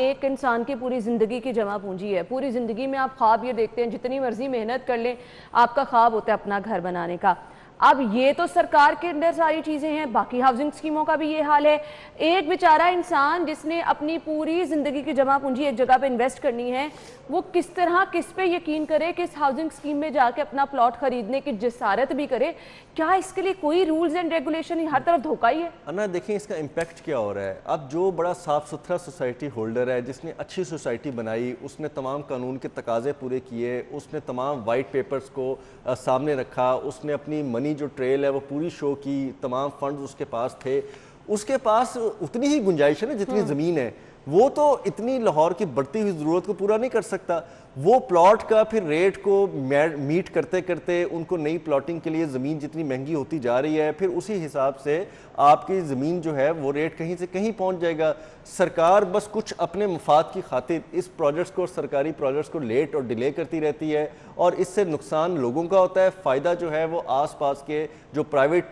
S1: एक इंसान की पूरी ज़िंदगी की जमा पूंजी है, पूरी ज़िंदगी में आप ख्वाब ये देखते हैं, जितनी मर्जी मेहनत कर लें आपका ख्वाब होता है अपना घर बनाने का। अब ये तो सरकार के अंदर सारी चीज़ें हैं, बाकी हाउसिंग स्कीमों का भी ये हाल है। एक बेचारा इंसान जिसने अपनी पूरी ज़िंदगी की जमा पूंजी एक जगह पे इन्वेस्ट करनी है, वो किस तरह किस पे यकीन करे कि इस हाउसिंग स्कीम में जाके अपना प्लॉट खरीदने की जसारत भी करे? क्या इसके लिए कोई रूल्स एंड रेगुलेशन? हर तरफ धोखा ही है।
S2: अन्ना देखिए इसका इम्पैक्ट क्या हो रहा है। अब जो बड़ा साफ़ सुथरा सोसाइटी होल्डर है, जिसने अच्छी सोसाइटी बनाई, उसने तमाम कानून के तकाजे पूरे किए, उसने तमाम वाइट पेपर्स को सामने रखा, उसने अपनी मनी जो ट्रेल है वो पूरी शो की, तमाम फंड्स उसके पास थे, उसके पास उतनी ही गुंजाइश है ना जितनी ज़मीन है। वो तो इतनी लाहौर की बढ़ती हुई ज़रूरत को पूरा नहीं कर सकता। वो प्लॉट का फिर रेट को मीट करते करते उनको नई प्लॉटिंग के लिए ज़मीन जितनी महंगी होती जा रही है, फिर उसी हिसाब से आपकी ज़मीन जो है वो रेट कहीं से कहीं पहुंच जाएगा। सरकार बस कुछ अपने मफाद की खातिर इस प्रोजेक्ट्स को, सरकारी प्रोजेक्ट्स को लेट और डिले करती रहती है, और इससे नुकसान लोगों का होता है, फ़ायदा जो है वो आसपास के जो प्राइवेट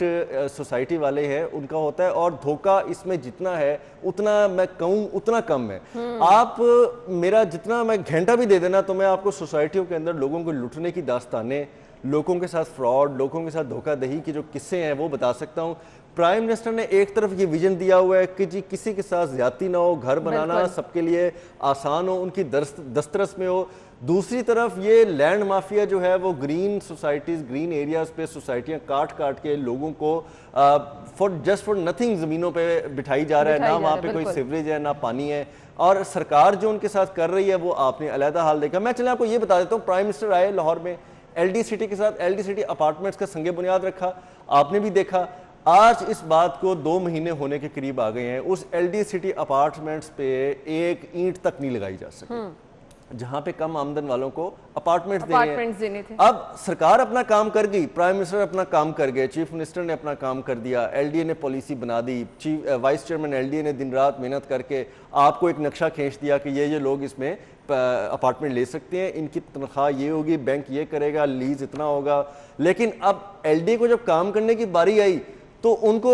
S2: सोसाइटी वाले हैं उनका होता है, और धोखा इसमें जितना है उतना मैं कहूँ उतना कम है। आप मेरा जितना मैं घंटा भी दे देना तो मैं आपको सोसाइटियों के अंदर लोगों को लुटने की दास्तानें, लोगों के साथ फ्रॉड, लोगों के साथ धोखाधही की जो किस्से हैं वो बता सकता हूँ। प्राइम मिनिस्टर ने एक तरफ ये विजन दिया हुआ है कि जी किसी के साथ ज्यादती ना हो, घर बनाना सबके लिए आसान हो, उनकी दस्तरस में हो। दूसरी तरफ ये लैंड माफिया जो है वो ग्रीन सोसाइटीज़, ग्रीन एरियाज़ पे सोसाइटियाँ काट काट के लोगों को फॉर नथिंग ज़मीनों पे बिठाई जा रहा है। ना वहाँ पे कोई सीवरेज है, ना पानी है, और सरकार जो उनके साथ कर रही है वो आपने अलहदा हाल देखा। मैं चले आपको ये बता देता हूँ, प्राइम मिनिस्टर आए लाहौर में, LD सिटी के साथ LD सिटी अपार्टमेंट्स का संगे बुनियाद रखा, आपने भी देखा। आज इस बात को 2 महीने होने के करीब आ गए हैं, उस LD सिटी अपार्टमेंट्स पे एक ईंट तक नहीं लगाई जा सकी, जहां पे कम आमदन वालों को अपार्टमेंट्स देने थे। अब सरकार अपना काम कर गई, प्राइम मिनिस्टर अपना काम कर गए, चीफ मिनिस्टर ने अपना काम कर दिया, LDA ने पॉलिसी बना दी, वाइस चेयरमैन LDA ने दिन रात मेहनत करके आपको एक नक्शा खींच दिया कि ये लोग इसमें अपार्टमेंट ले सकते हैं, इनकी तनख्वाह ये होगी, बैंक ये करेगा, लीज इतना होगा। लेकिन अब LDA को जब काम करने की बारी आई तो उनको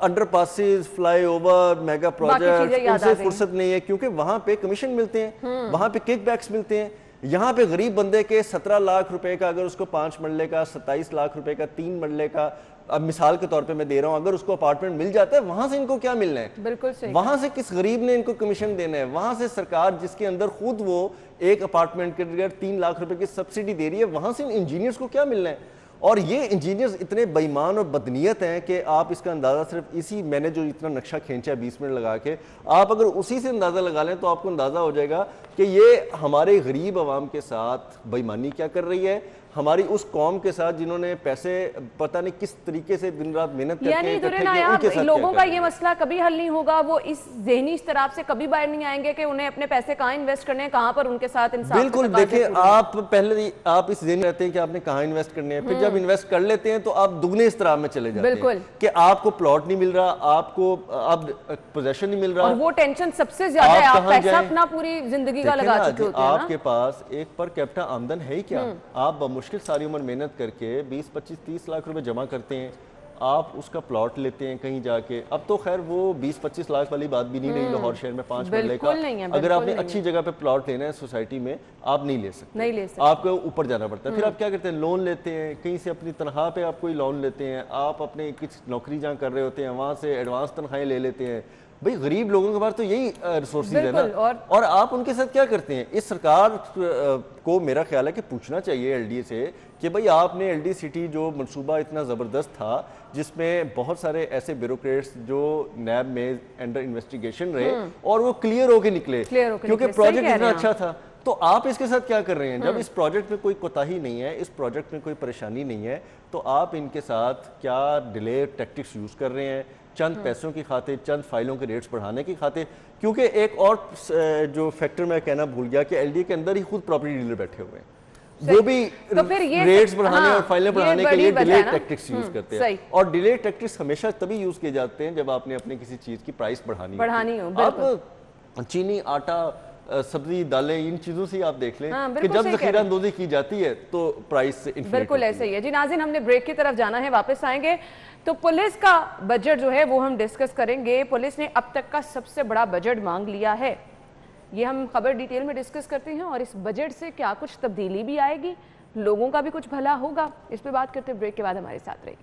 S2: अंडरपासेस, फ्लाईओवर, मेगा प्रोजेक्ट, उनसे फुर्सत नहीं है, क्योंकि वहां पे कमीशन मिलते हैं, वहां पे किकबैक्स मिलते हैं। यहाँ पे गरीब बंदे के 17 लाख रुपए का, अगर उसको 5 मरले का, 27 लाख रुपए का 3 मरले का, अब मिसाल के तौर पे मैं दे रहा हूँ, अगर उसको अपार्टमेंट मिल जाता है, वहां से इनको क्या मिलना है?
S1: बिल्कुल सही। वहां
S2: से किस गरीब ने इनको कमीशन देना है? वहां से सरकार जिसके अंदर खुद वो एक अपार्टमेंट के लिए 3 लाख रुपए की सब्सिडी दे रही है, वहां से इंजीनियर्स को क्या मिलना है? और ये इंजीनियर्स इतने बेईमान और बदनीयत हैं कि आप इसका अंदाज़ा सिर्फ इसी, मैंने जो इतना नक्शा खींचा 20 मिनट लगा के, आप अगर उसी से अंदाज़ा लगा लें तो आपको अंदाज़ा हो जाएगा कि ये हमारे गरीब आवाम के साथ बेईमानी क्या कर रही है, हमारी उस कौम के साथ जिन्होंने पैसे पता नहीं किस तरीके से दिन रात मेहनत करके
S1: लोगों का ये मसला कभी हल नहीं होगा। वो इस ज़हनी इस्तराब से कभी बाहर नहीं आएंगे कि उन्हें अपने पैसे कहाँ इन्वेस्ट करने हैं, कहाँ पर उनके साथ इंसाफ।
S2: बिल्कुल, देखिए आप पहले आप इस ज़हन रहते हैं कि आपने कहाँ इन्वेस्ट करने हैं, फिर जब इन्वेस्ट कर लेते हैं तो आप दुगने इस्तराब में चले जाते हैं कि आपको प्लॉट नहीं मिल रहा, आपको अब पोजेशन नहीं मिल रहा,
S1: और वो टेंशन सबसे ज्यादा है। आप पैसा अपना पूरी जिंदगी का लगा चुके होते हैं,
S2: आपके पास एक पर कैपिटा आमदन है ही क्या? आप मुश्किल सारी उम्र मेहनत करके 20, 25, 30 लाख रुपए जमा करते हैं, आप उसका प्लॉट लेते हैं कहीं जाके। अब तो खैर वो 20-25 लाख वाली बात भी नहीं रही लाहौर शहर में 5 मरले का। अगर आपने अच्छी जगह पे प्लॉट लेना है सोसाइटी में, आप नहीं ले सकते, आपको ऊपर जाना पड़ता है। फिर आप क्या करते हैं? लोन लेते हैं, कहीं से अपनी तनख्वाह पे आप कोई लोन लेते हैं, आप अपने कुछ नौकरी जहाँ कर रहे होते हैं वहाँ से एडवांस तनख्वाहें ले लेते हैं। भाई गरीब लोगों के पास तो यही रिसोर्सेज है ना, और आप उनके साथ क्या करते हैं? इस सरकार को मेरा ख्याल है कि पूछना चाहिए LDA से कि भाई आपने LD सिटी जो मंसूबा इतना ज़बरदस्त था, जिसमें बहुत सारे ऐसे ब्यूरोक्रेट्स जो नैब में अंडर इन्वेस्टिगेशन रहे और वो क्लियर होके निकले क्योंकि प्रोजेक्ट इतना अच्छा था, तो आप इसके साथ क्या कर रहे हैं? जब इस प्रोजेक्ट में कोई कोताही नहीं है, इस प्रोजेक्ट में कोई परेशानी नहीं है, तो आप इनके साथ क्या डिले टैक्टिक्स यूज़ कर रहे हैं? चंद पैसों की खातिर, चंद फाइलों के रेट्स बढ़ाने की खातिर। क्योंकि एक और जो फैक्टर मैं कहना भूल गया कि LDA के अंदर ही खुद प्रॉपर्टी डीलर बैठे हुए हैं, वो भी
S1: तो फिर ये
S2: रेट्स बढ़ाने और फाइलें बढ़ाने के लिए डिले टैक्टिक्स यूज करते हैं। और डिले टैक्टिक्स हमेशा तभी यूज किए जाते हैं जब आपने अपने किसी चीज की प्राइस बढ़ानी हो। आप चीनी, आटा, सब्जी, दालें, इन चीजों से आप देख लें कि जब ज़ख़ीरा अंदोज़ी की जाती है तो प्राइस
S1: बिल्कुल ऐसा ही है। जी नाज़रीन, हमने ब्रेक की तरफ जाना है, वापस आएंगे तो पुलिस का बजट जो है वो हम डिस्कस करेंगे। पुलिस ने अब तक का सबसे बड़ा बजट मांग लिया है, ये हम खबर डिटेल में डिस्कस करते हैं, और इस बजट से क्या कुछ तब्दीली भी आएगी, लोगों का भी कुछ भला होगा? इस पे बात करते ब्रेक के बाद हमारे साथ रहिए।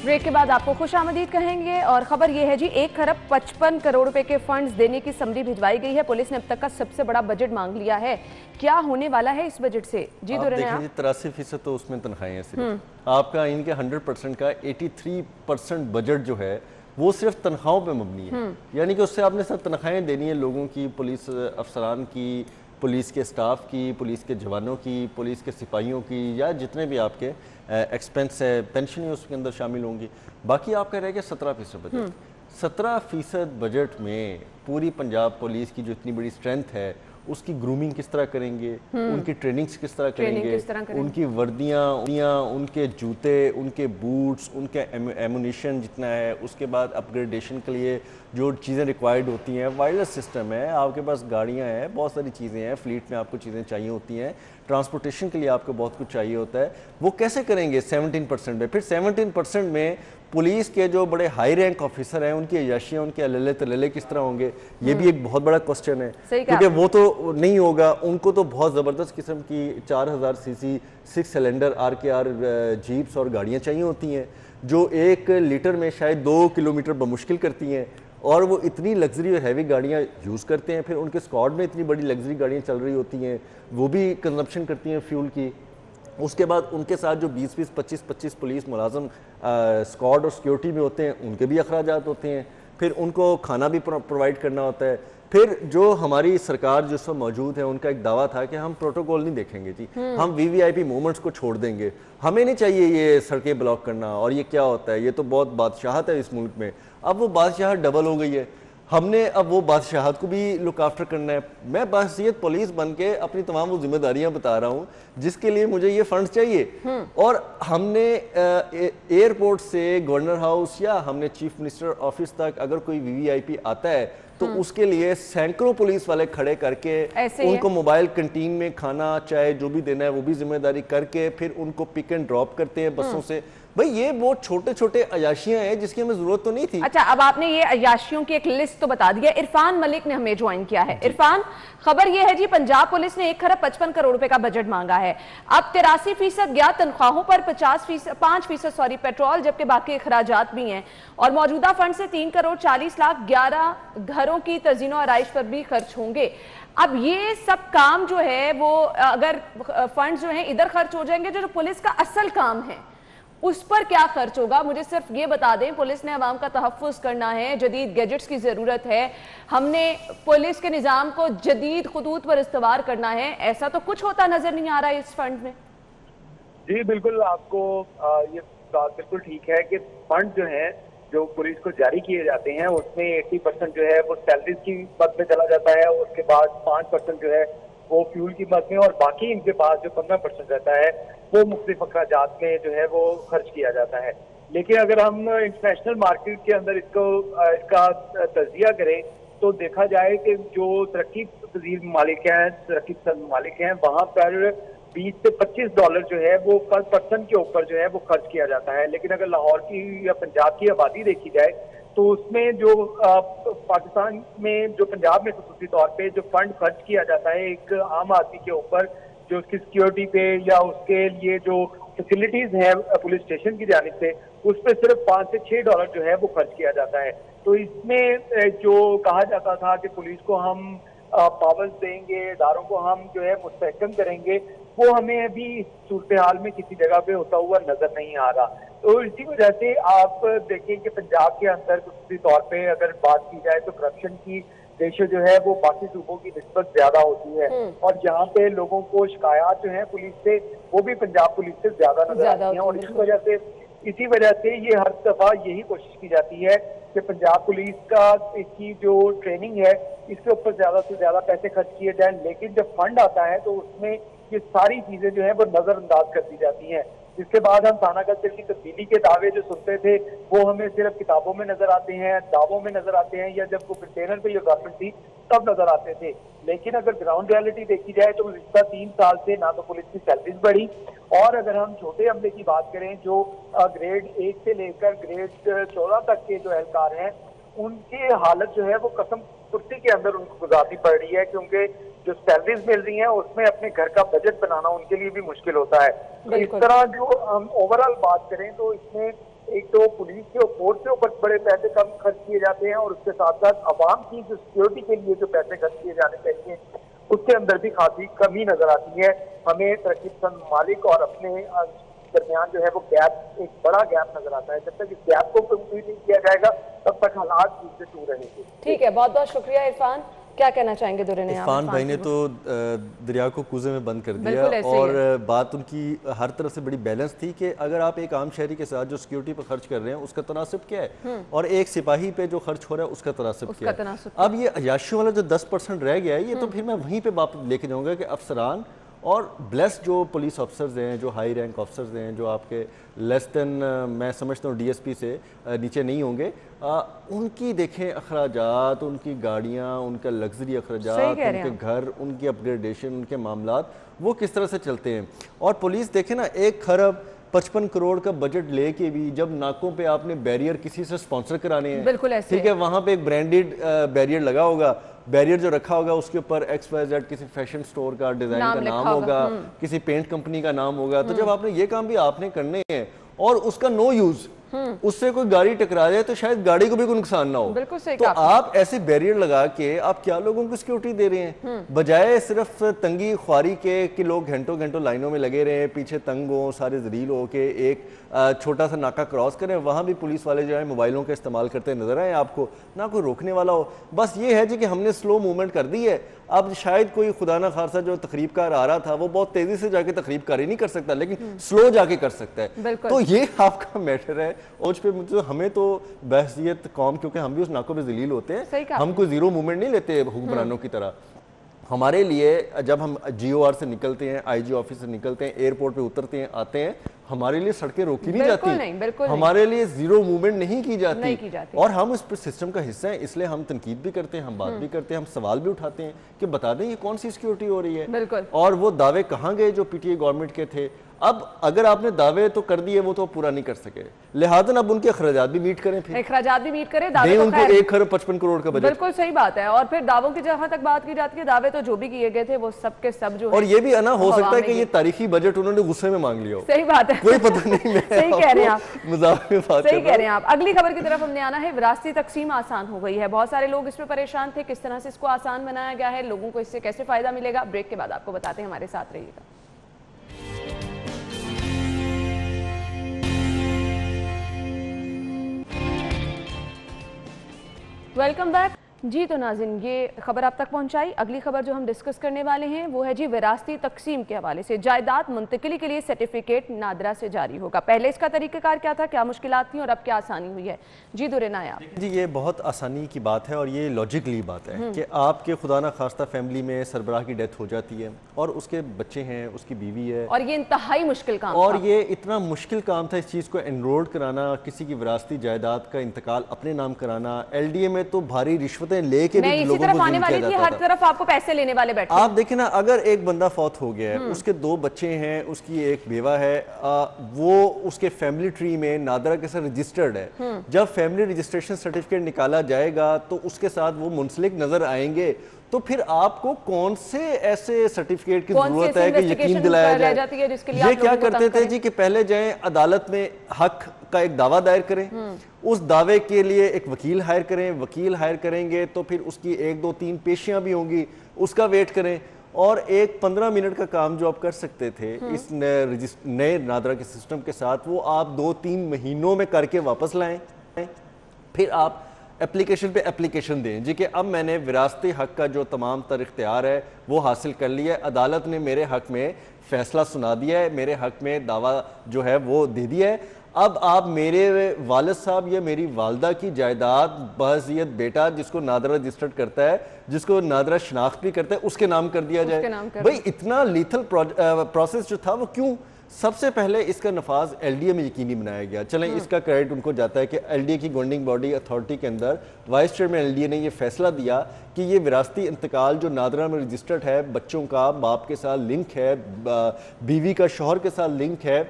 S1: ब्रेक के बाद आपको खुशामदीद कहेंगे और खबर यह है जी 1 खरब 55 करोड़ रुपए के फंड्स देने की समरी भिजवाई गई है। पुलिस ने अब तक का सबसे बड़ा बजट मांग लिया है। क्या होने वाला है इस बजट से? जी
S2: आप देखें 83% तो उसमें तनख्वाहें हैं सिर्फ। आपका इनके 100% का 83% बजट जो है वो सिर्फ तनख्वाहों पे मबनी है। यानी कि उससे आपने सब तनख्वाहें देनी है लोगों की, पुलिस अफसरान की, पुलिस के स्टाफ की, पुलिस के जवानों की, पुलिस के सिपाहियों की, या जितने भी आपके एक्सपेंस है, पेंशन ही उसके अंदर शामिल होंगी। बाकी आपका रह गया 17% बजट। 17% बजट में पूरी पंजाब पुलिस की जो इतनी बड़ी स्ट्रेंथ है उसकी ग्रूमिंग किस तरह करेंगे, उनकी ट्रेनिंग्स किस तरह करेंगे, उनकी वर्दियाँ, उनके जूते, उनके बूट्स, उनके एमुनिशन जितना है, उसके बाद अपग्रेडेशन के लिए जो चीज़ें रिक्वायर्ड होती हैं, वायरलेस सिस्टम है, आपके पास गाड़ियाँ हैं, बहुत सारी चीज़ें हैं, फ्लीट में आपको चीज़ें चाहिए होती हैं, ट्रांसपोर्टेशन के लिए आपको बहुत कुछ चाहिए होता है। वो कैसे करेंगे 17% में? फिर 17% में पुलिस के जो बड़े हाई रैंक ऑफिसर हैं उनकी अयाशियाँ, उनके अल्ले तल्ले किस तरह होंगे, ये भी एक बहुत बड़ा क्वेश्चन है, क्योंकि वो तो नहीं होगा। उनको तो बहुत ज़बरदस्त किस्म की 4000 सीसी 6 सिलेंडर RKR जीप्स और गाड़ियाँ चाहिए होती हैं जो 1 लीटर में शायद 2 किलोमीटर बमुश्किल करती हैं, और वो इतनी लग्जरी और हैवी गाड़ियाँ यूज़ करते हैं। फिर उनके स्क्वाड में इतनी बड़ी लग्जरी गाड़ियाँ चल रही होती हैं, वो भी कंजप्शन करती हैं फ्यूल की। उसके बाद उनके साथ जो 20-20, 25-25 पुलिस मुलाजम स्क्वाड और सिक्योरिटी में होते हैं, उनके भी अखराजात होते हैं। फिर उनको खाना भी प्रोवाइड करना होता है। फिर जो हमारी सरकार जो सब मौजूद है उनका एक दावा था कि हम प्रोटोकॉल नहीं देखेंगे जी, हम VVIP मूवमेंट्स को छोड़ देंगे, हमें नहीं चाहिए ये सड़कें ब्लॉक करना, और ये क्या होता है, ये तो बहुत बादशाहत है इस मुल्क में। अब वो बादशाहत डबल हो गई है, हमने अब वो बादशाहत को भी लुक आफ्टर करना है। मैं बाहसियत पुलिस बन के अपनी तमाम वो जिम्मेदारियां बता रहा हूँ जिसके लिए मुझे ये फंड चाहिए। और हमने एयरपोर्ट से गवर्नर हाउस या हमने चीफ मिनिस्टर ऑफिस तक अगर कोई VVIP आता है तो उसके लिए सैकड़ों पुलिस वाले खड़े करके उनको मोबाइल कैंटीन में खाना चाय जो भी देना है वो भी जिम्मेदारी करके फिर उनको पिक एंड ड्रॉप करते हैं बसों से। भाई ये बहुत छोटे छोटे अयाशियां हैं जिसकी हमें जरूरत तो नहीं थी।
S1: अच्छा, अब आपने ये अयाशियों की एक लिस्ट तो बता दिया। इरफान मलिक ने हमें ज्वाइन किया है। इरफान, खबर ये है जी पंजाब पुलिस ने 1 खरब 55 करोड़ रुपए का बजट मांगा है। अब 83% गया तनख्वाहों पर, 5% पेट्रोल, जबकि बाकी अखराजात भी हैं, और मौजूदा फंड से 3 करोड़ 40 लाख 11 घरों की तज़ीनो आराइश पर भी खर्च होंगे। अब ये सब काम जो है वो अगर फंड जो है इधर खर्च हो जाएंगे, जो पुलिस का असल काम है उस पर क्या खर्च होगा? मुझे सिर्फ ये बता दें, पुलिस ने अवाम का तहफ़्फ़ुज़ करना है, जदीद गैजेट्स की ज़रूरत है, हमने पुलिस के निज़ाम को जदीद खुतूत पर इस्तेमाल करना है, ऐसा तो कुछ होता नजर नहीं आ रहा है इस फंड में।
S3: जी बिल्कुल, आपको ये बात बिल्कुल ठीक है कि फंड जो है जो पुलिस को जारी किए जाते हैं उसमें 80% जो है वो सैलरीज की मद में चला जाता है, उसके बाद 5% जो है वो फ्यूल की मद में, और बाकी इनके पास जो 15% रहता है वो मुख्तलिफ अखराजात में जो है वो खर्च किया जाता है। लेकिन अगर हम इंटरनेशनल मार्केट के अंदर इसका तजिया करें तो देखा जाए कि जो तरक्की पजीर ममालिक हैं, तरक्की पसंद ममालिक हैं, वहाँ पर 20 से $25 जो है वो पर पर्सन के ऊपर जो है वो खर्च किया जाता है। लेकिन अगर लाहौर की या पंजाब की आबादी देखी जाए तो उसमें जो पाकिस्तान में जो पंजाब में खसूसी तौर पे जो फंड खर्च किया जाता है एक आम आदमी के ऊपर, जो उसकी सिक्योरिटी पे या उसके लिए जो फैसिलिटीज हैं पुलिस स्टेशन की जानिब से, उस पर सिर्फ $5 से $6 जो है वो खर्च किया जाता है। तो इसमें जो कहा जाता था कि पुलिस को हम पावर्स देंगे, इदारों को हम जो है मुस्तहकम करेंगे, वो हमें अभी इस सूरत हाल में किसी जगह पे होता हुआ नजर नहीं आ रहा। तो इसी वजह से आप देखें कि पंजाब के अंदर खुसूसी तौर पे अगर बात की जाए तो करप्शन की रेशो जो है वो बाकी सूबों की निस्बत ज्यादा होती है, और जहाँ पे लोगों को शिकायत जो है पुलिस से वो भी पंजाब पुलिस से ज्यादा नजर आती है। और इसी वजह से ये हर दफा यही कोशिश की जाती है कि पंजाब पुलिस का इसकी जो ट्रेनिंग है इसके ऊपर ज्यादा से ज्यादा पैसे खर्च किए जाए, लेकिन जब फंड आता है तो उसमें ये सारी चीजें जो है वो नजरअंदाज कर दी जाती हैं। जिसके बाद हम थाना कल्चर की तब्दीली के दावे जो सुनते थे वो हमें सिर्फ किताबों में नजर आते हैं, दावों में नजर आते हैं, या जब वो कंटेनर पे ये गवर्नमेंट थी तब नजर आते थे। लेकिन अगर ग्राउंड रियलिटी देखी जाए तो पिछले 3 साल से ना तो पुलिस की सैलरीज बढ़ी, और अगर हम छोटे अमले की बात करें जो ग्रेड 1 से लेकर ग्रेड 14 तक के जो एहलकार हैं उनकी हालत जो है वो कसम कुर्सी के अंदर उनको गुजारनी पड़ रही है, क्योंकि जो सैलरीज मिल रही हैं उसमें अपने घर का बजट बनाना उनके लिए भी मुश्किल होता है। तो इस तरह जो हम ओवरऑल बात करें तो इसमें एक तो पुलिस के और फोर्स के ऊपर बड़े पैसे कम खर्च किए जाते हैं, और उसके साथ साथ आवाम की जो सिक्योरिटी के लिए जो पैसे खर्च किए जाने चाहिए उसके अंदर भी खासी कमी नजर आती है। हमें तरक्की पसंद ममालिक और अपने दरमियान जो है वो गैप, एक बड़ा गैप नजर आता है। जब तक इस गैप को कंप्लीट नहीं किया जाएगा तब तक हालात दूर से दूर रहेंगे।
S1: ठीक है, बहुत बहुत शुक्रिया इरफान। क्या कहना चाहेंगे दुर्रे?
S2: इरफान भाई ने तो दरिया को कूजे में बंद कर दिया, और बात उनकी हर तरफ से बड़ी बैलेंस थी कि अगर आप एक आम शहरी के साथ जो सिक्योरिटी पर खर्च कर रहे हैं उसका तनासब क्या है, और एक सिपाही पे जो खर्च हो रहा है उसका तनासब क्या है। अब ये अयाशियों वाला जो 10% रह गया है, ये तो फिर मैं वहीं पे वापस लेके जाऊंगा कि अफसरान और ब्लेस जो पुलिस ऑफिसर्स हैं, जो हाई रैंक ऑफिसर्स हैं, जो आपके लेस देन मैं समझता हूँ डीएसपी से नीचे नहीं होंगे, उनकी देखें अखराजात, उनकी गाड़ियाँ, उनका लग्जरी अखराजात, उनके घर, उनकी अपग्रेडेशन, उनके मामलात वो किस तरह से चलते हैं। और पुलिस देखें ना, 1 खरब 55 करोड़ का बजट लेके भी जब नाकों पे आपने बैरियर किसी से स्पॉन्सर कराने हैं, ठीक है, वहाँ पे एक ब्रांडेड बैरियर लगा होगा, बैरियर जो रखा होगा उसके ऊपर XYZ किसी फैशन स्टोर का डिजाइन का नाम होगा, किसी पेंट कंपनी का नाम होगा। तो जब आपने ये काम भी आपने करने हैं और उसका नो यूज, उससे कोई गाड़ी टकरा जाए तो शायद गाड़ी को भी कोई नुकसान ना हो,
S1: बिल्कुल सही।
S2: तो आप ऐसे बैरियर लगा के आप क्या लोगों को सिक्योरिटी दे रहे हैं, बजाय सिर्फ तंगी ख्वारी के कि लोग घंटों घंटों लाइनों में लगे रहे, पीछे तंग हो, सारे जलील हो के एक छोटा सा नाका क्रॉस करें, वहां भी पुलिस वाले जो है मोबाइलों का इस्तेमाल करते नजर आए आपको, ना कोई रोकने वाला हो। बस ये है जी कि हमने स्लो मूवमेंट कर दी है। अब शायद कोई खुदा ना खासा जो तकरीबकार आ रहा था वो बहुत तेजी से जाके तकरीबकारी नहीं कर सकता, लेकिन स्लो जाके कर सकता है। तो ये आपका मैटर है, उस पे मुझे हमें तो बहसियत कौम, क्योंकि हम भी उस नाकों पे जलील होते हैं, हम कोई जीरो मूवमेंट नहीं लेते हुक्मरानों की तरह। हमारे लिए जब हम GOR से निकलते हैं, IG ऑफिस से निकलते हैं, एयरपोर्ट पे उतरते हैं, आते हैं, हमारे लिए सड़कें रोकी नहीं जाती, हमारे लिए जीरो मूवमेंट नहीं की जाती, और हम इस सिस्टम का हिस्सा हैं, इसलिए हम तनकीद भी करते हैं, हम बात भी करते हैं, हम सवाल भी उठाते हैं कि बता दें ये कौन सी सिक्योरिटी हो रही है, और वो दावे कहाँ गए जो PTA गवर्नमेंट के थे। अब अगर आपने दावे तो कर दिए, वो तो पूरा नहीं कर सके, लिहाजा अब उनके अखराजात भी मीट करें, फिर
S1: अखराजात भी मीट करें, दावे
S2: उनको 1 खरब 55 करोड़ का बजट।
S1: बिल्कुल सही बात है। और फिर दावों की जहां तक बात की जाती है, दावे तो जो भी किए गए थे वो सब के सब जो,
S2: और ये भी ना हो सकता है कि ये तारीखी बजट उन्होंने गुस्से में मांग लिया हो।
S1: सही बात है,
S2: कोई पता नहीं। मैं
S1: सही कह रहे हैं आप,
S2: मजाक में बात
S1: सही कह रहे हैं आप। अगली खबर की तरफ हमने आना है। विरासती तकसीम आसान हो गई है, बहुत सारे लोग इसमें परेशान थे, किस तरह से इसको आसान बनाया गया है, लोगों को इससे कैसे फायदा मिलेगा, ब्रेक के बाद आपको बताते हैं, हमारे साथ रहिएगा। वेलकम बैक जी। तो नाज़रीन, ये खबर आप तक पहुंचाई। अगली खबर जो हम डिस्कस करने वाले हैं वो है जी विरासती तकसीम के हवाले से। जायदाद मुंतकिली के लिए सर्टिफिकेट नादरा से जारी होगा। पहले इसका तरीक़ाकार क्या था, क्या मुश्किलात थी और अब क्या आसानी हुई है? जी दुर्रे नायाब
S2: जी, ये बहुत आसानी की बात है और ये लॉजिकली बात है कि आपके खुदा ना खास्ता फैमिली में सरबराह की डेथ हो जाती है और उसके बच्चे हैं, उसकी बीवी है,
S1: और ये इंतहाई मुश्किल काम
S2: और ये इतना मुश्किल काम था इस चीज़ को एनरोल कराना, किसी की विरासती जायदाद का इंतकाल अपने नाम कराना। LDA में तो भारी रिश्वतें लेके भी लोगों को
S1: आने वाली थी, हर तरफ आपको पैसे लेने वाले बैठे।
S2: आप देखें ना, अगर एक बंदा फौत हो गया है, उसके 2 बच्चे हैं, उसकी एक बेवा है, वो उसके फैमिली ट्री में नादरा के साथ रजिस्टर्ड है। जब फैमिली रजिस्ट्रेशन सर्टिफिकेट निकाला जाएगा तो उसके साथ वो मुंसलिक नजर आएंगे, तो फिर आपको कौन से ऐसे सर्टिफिकेट की जरूरत है कि यकीन दिलाया जाए? ये क्या करते थे जी कि पहले जाएं अदालत में हक का एक दावा दायर करें, उस दावे के लिए एक वकील हायर करें, वकील हायर करेंगे तो फिर उसकी 1 2 3 पेशियां भी होंगी, उसका वेट करें, और एक 15 मिनट का काम जो आप कर सकते थे इस नए नादरा के सिस्टम के साथ, वो आप 2-3 महीनों में करके वापस लाएं। फिर आप एप्लीकेशन पे एप्लीकेशन दें जी कि अब मैंने विरासती हक का जो तमाम तर इख्तियार है वो हासिल कर लिया है, अदालत ने मेरे हक में फैसला सुना दिया है, मेरे हक में दावा जो है वो दे दिया है, अब आप मेरे वालिद साहब या मेरी वालदा की जायदाद बहसियत बेटा जिसको नादरा रजिस्टर्ड करता है, जिसको नादरा शनाख्त भी करता है, उसके नाम कर दिया जाए। भाई इतना लीथल प्रोसेस जो था वो क्यों? सबसे पहले इसका नफाज LDA में यकीनी बनाया गया। चलें इसका क्रेडिट उनको जाता है कि LDA की गवर्निंग बॉडी अथॉरिटी के अंदर वाइस चेयरमैन LDA ने ये फैसला दिया कि ये विरासती इंतकाल जो नादरा में रजिस्टर्ड है, बच्चों का बाप के साथ लिंक है, बीवी का शौहर के साथ लिंक है,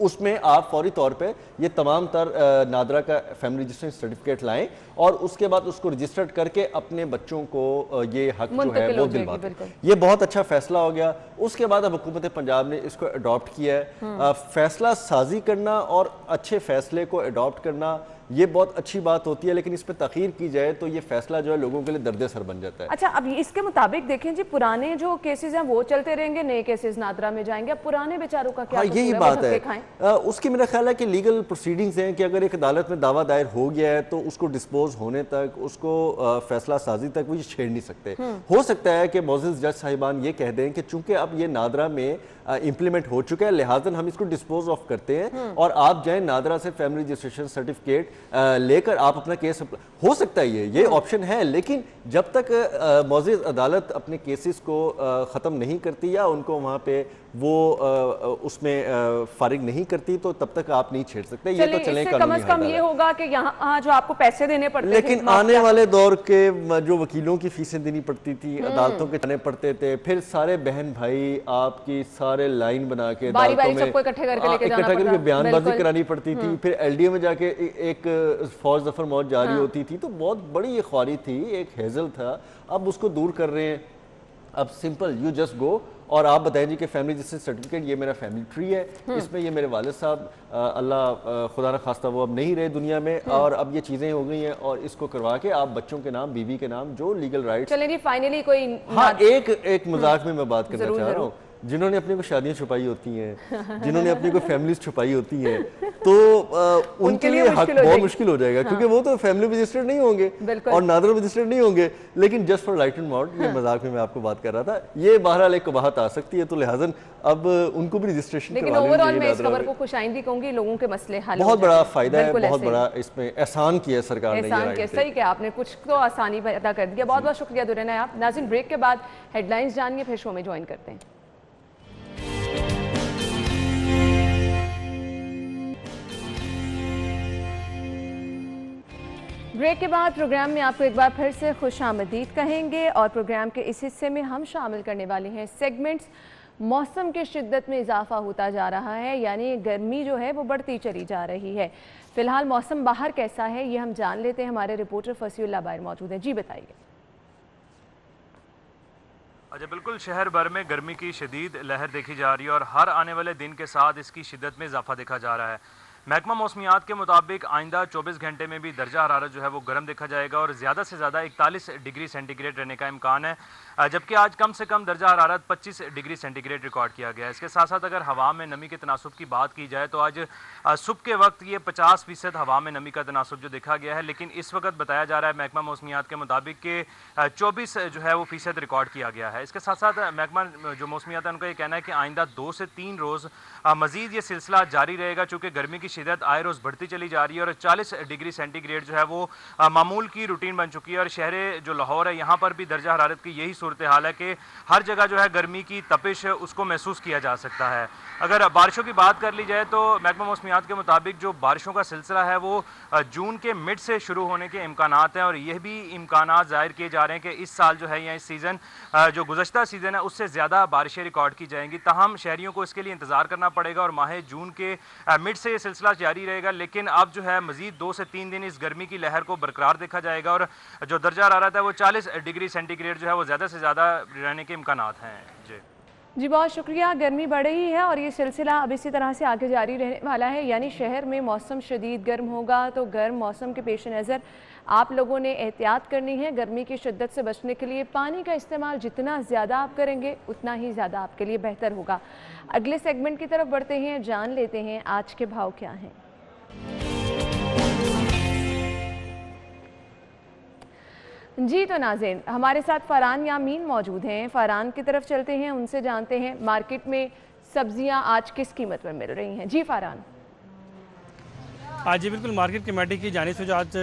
S2: उसमें आप फौरी तौर पे ये तमाम तर नादरा का फैमिली रजिस्ट्रेशन सर्टिफिकेट लाएं और उसके बाद उसको रजिस्टर्ड करके अपने बच्चों को ये हक जो है वो दिलवाएं। ये बहुत अच्छा फैसला हो गया। उसके बाद अब हुकूमत पंजाब ने इसको अडॉप्ट किया है। फैसला साजी करना और अच्छे फैसले को अडॉप्ट करना ये बहुत अच्छी बात होती है, लेकिन इस पर तखीर की जाए तो ये फैसला जो है लोगों के लिए दर्द सर बन जाता है।
S1: अच्छा, अब इसके मुताबिक देखें जी, पुराने जो केसेस हैं वो चलते रहेंगे, नए केसेस नादरा में जाएंगे, अब पुराने बेचारों का क्या?
S2: यही बात है। उसकी मेरा ख्याल है कि लीगल प्रोसीडिंग्स हैं कि अगर एक अदालत में दावा दायर हो गया है तो उसको डिस्पोज होने तक, उसको फैसला साजी तक वो छेड़ नहीं सकते। हो सकता है कि मोअज़्ज़िज़ जज साहिबान ये कह दें कि चूंकि अब ये नादरा में इम्प्लीमेंट हो चुका है, लिहाजा हम इसको डिस्पोज ऑफ करते हैं और आप जाएं नादरा से फैमिली रजिस्ट्रेशन सर्टिफिकेट लेकर आप अपना केस। हो सकता है ये ऑप्शन है, लेकिन जब तक मोअज़्ज़िज़ अदालत अपने केसेस को ख़त्म नहीं करती या उनको वहाँ पे वो उसमें फारिग नहीं करती तो तब तक आप नहीं छेड़ सकते। ये तो चलें
S1: कम से कम ये होगा कि यहाँ जो आपको पैसे देने पड़ते,
S2: लेकिन आने वाले दौर के जो वकीलों की फीसें देनी पड़ती थी, अदालतों के जाने पड़ते थे, फिर सारे बहन भाई आपकी सारे लाइन बना के अदालतों में इकट्ठा करके बयानबाजी करानी पड़ती थी, फिर LDA में जाके एक फौज जफर मौत जारी होती थी, तो बहुत बड़ी ये ख्वारी थी, एक हेजल था। अब उसको दूर कर रहे हैं। अब सिंपल यू जस्ट गो और आप बताएं जी कि फैमिली रजिस्ट्रेशन सर्टिफिकेट ये मेरा फैमिली ट्री है, इसमें ये मेरे वालिद साहब अल्लाह खुदा न खास्ता वो अब नहीं रहे दुनिया में और अब ये चीज़ें हो गई हैं और इसको करवा के आप बच्चों के नाम, बीवी के नाम, जो लीगल राइट्स।
S1: चलें जी, फाइनली कोई
S2: एक मजाक में मैं बात करना चाह रहा हूँ। जिन्होंने अपनी को शादियां छुपाई होती हैं, जिन्होंने अपनी को फैमिलीज छुपाई होती हैं, तो उनके लिए हक बहुत मुश्किल हो जाएगा, क्योंकि वो तो फैमिली रजिस्टर्ड नहीं होंगे और नादर रजिस्टर्ड नहीं होंगे। लेकिन just for light and mouth, ये मजाक में मैं आपको बात कर रहा था, ये बहरहाल एक कबाहत आ सकती है, तो लिहाजा अब उनको भी रजिस्ट्रेशन करवा लेंगे।
S1: लेकिन ओवरऑल मैं इस खबर को खुशाइंदी कहूंगी, लोगों के मसले हल
S2: बहुत बड़ा फायदा है, बहुत बड़ा इसमें एहसान किया सरकार ने।
S1: सही किया आपने, कुछ तो आसानी पैदा कर दिया। बहुत बहुत शुक्रिया दुरेना आप। नाज़रीन, ब्रेक के बाद हेडलाइंस जानिए, फिर शो में ज्वाइन करते हैं। ब्रेक के बाद प्रोग्राम में आपको एक बार फिर से खुशामदीद कहेंगे और प्रोग्राम के इस हिस्से में हम शामिल करने वाले हैं सेगमेंट्स। मौसम की शिद्दत में इजाफा होता जा रहा है, यानी गर्मी जो है वो बढ़ती चली जा रही है। फिलहाल मौसम बाहर कैसा है ये हम जान लेते हैं। हमारे रिपोर्टर फसीउल्लाह बाहर मौजूद हैं। जी बताइए।
S4: अच्छा, बिल्कुल शहर भर में गर्मी की शदीद लहर देखी जा रही है और हर आने वाले दिन के साथ इसकी शिद्दत में इजाफा देखा जा रहा है। महकमा मौसमियात के मुताबिक आइंदा 24 घंटे में भी दर्जा हरारत जो है वो गर्म देखा जाएगा और ज़्यादा से ज़्यादा 41 डिग्री सेंटीग्रेड रहने का इम्कान है, जबकि आज कम से कम दर्जा हरारत 25 डिग्री सेंटीग्रेड रिकॉर्ड किया गया है। इसके साथ साथ अगर हवा में नमी के तनासुब की बात की जाए तो आज सुबह के वक्त ये 50% हवा में नमी का तनासुब जो देखा गया है, लेकिन इस वक्त बताया जा रहा है महकमा मौसमियात के मुताबिक कि 24 जो है वो फीसद रिकॉर्ड किया गया है। इसके साथ साथ महकमा जो मौसमियात है उनका ये कहना है कि आइंदा 2 से 3 रोज़ मज़ीद ये सिलसिला जारी रहेगा, चूँकि गर्मी की शिद्दत आए रोज़ बढ़ती चली जा रही है और 40 डिग्री सेंटीग्रेड जो है वो मामूल की रूटीन बन चुकी है। और शहर जो लाहौर है यहाँ पर भी दर्जा हरारत की यही सूरत हाल है कि हर जगह जो है गर्मी की तपिश उसको महसूस किया जा सकता है। अगर बारिशों की बात कर ली जाए तो महकमा मौसमियात के मुताबिक जो बारिशों का सिलसिला है वो जून के मिड से शुरू होने के इम्कानात हैं और यह भी इम्कानात जाहिर किए जा रहे हैं कि इस साल जो है या इस सीज़न जो गुज़श्ता सीज़न है उससे ज़्यादा बारिशें रिकॉर्ड की जाएंगी। ताहम शहरियों को इसके लिए इंतज़ार करना पड़ेगा और माह जून के मिड से ये सिलसिला जारी रहेगा, लेकिन अब जो है मज़ीद 2 से 3 दिन इस गर्मी की लहर को बरकरार देखा जाएगा और जो दर्जा हरारत है वो 40 डिग्री सेंटीग्रेड जो है वो ज़्यादा से ज़्यादा रहने के इम्कानात हैं।
S1: जी बहुत शुक्रिया। गर्मी बढ़ रही है और ये सिलसिला अब इसी तरह से आगे जारी रहने वाला है, यानी शहर में मौसम शदीद गर्म होगा। तो गर्म मौसम के पेश नज़र आप लोगों ने एहतियात करनी है। गर्मी की शिद्दत से बचने के लिए पानी का इस्तेमाल जितना ज़्यादा आप करेंगे उतना ही ज़्यादा आपके लिए बेहतर होगा। अगले सेगमेंट की तरफ बढ़ते हैं, जान लेते हैं आज के भाव क्या हैं। जी तो नाज़रीन, हमारे साथ फरहान यामीन मौजूद हैं। फरहान की तरफ चलते हैं, उनसे जानते हैं मार्केट में सब्जियां आज किस कीमत में मिल रही हैं। जी फरहान।
S5: आज जी बिल्कुल, मार्केट कमेटी की जानिब से जो आज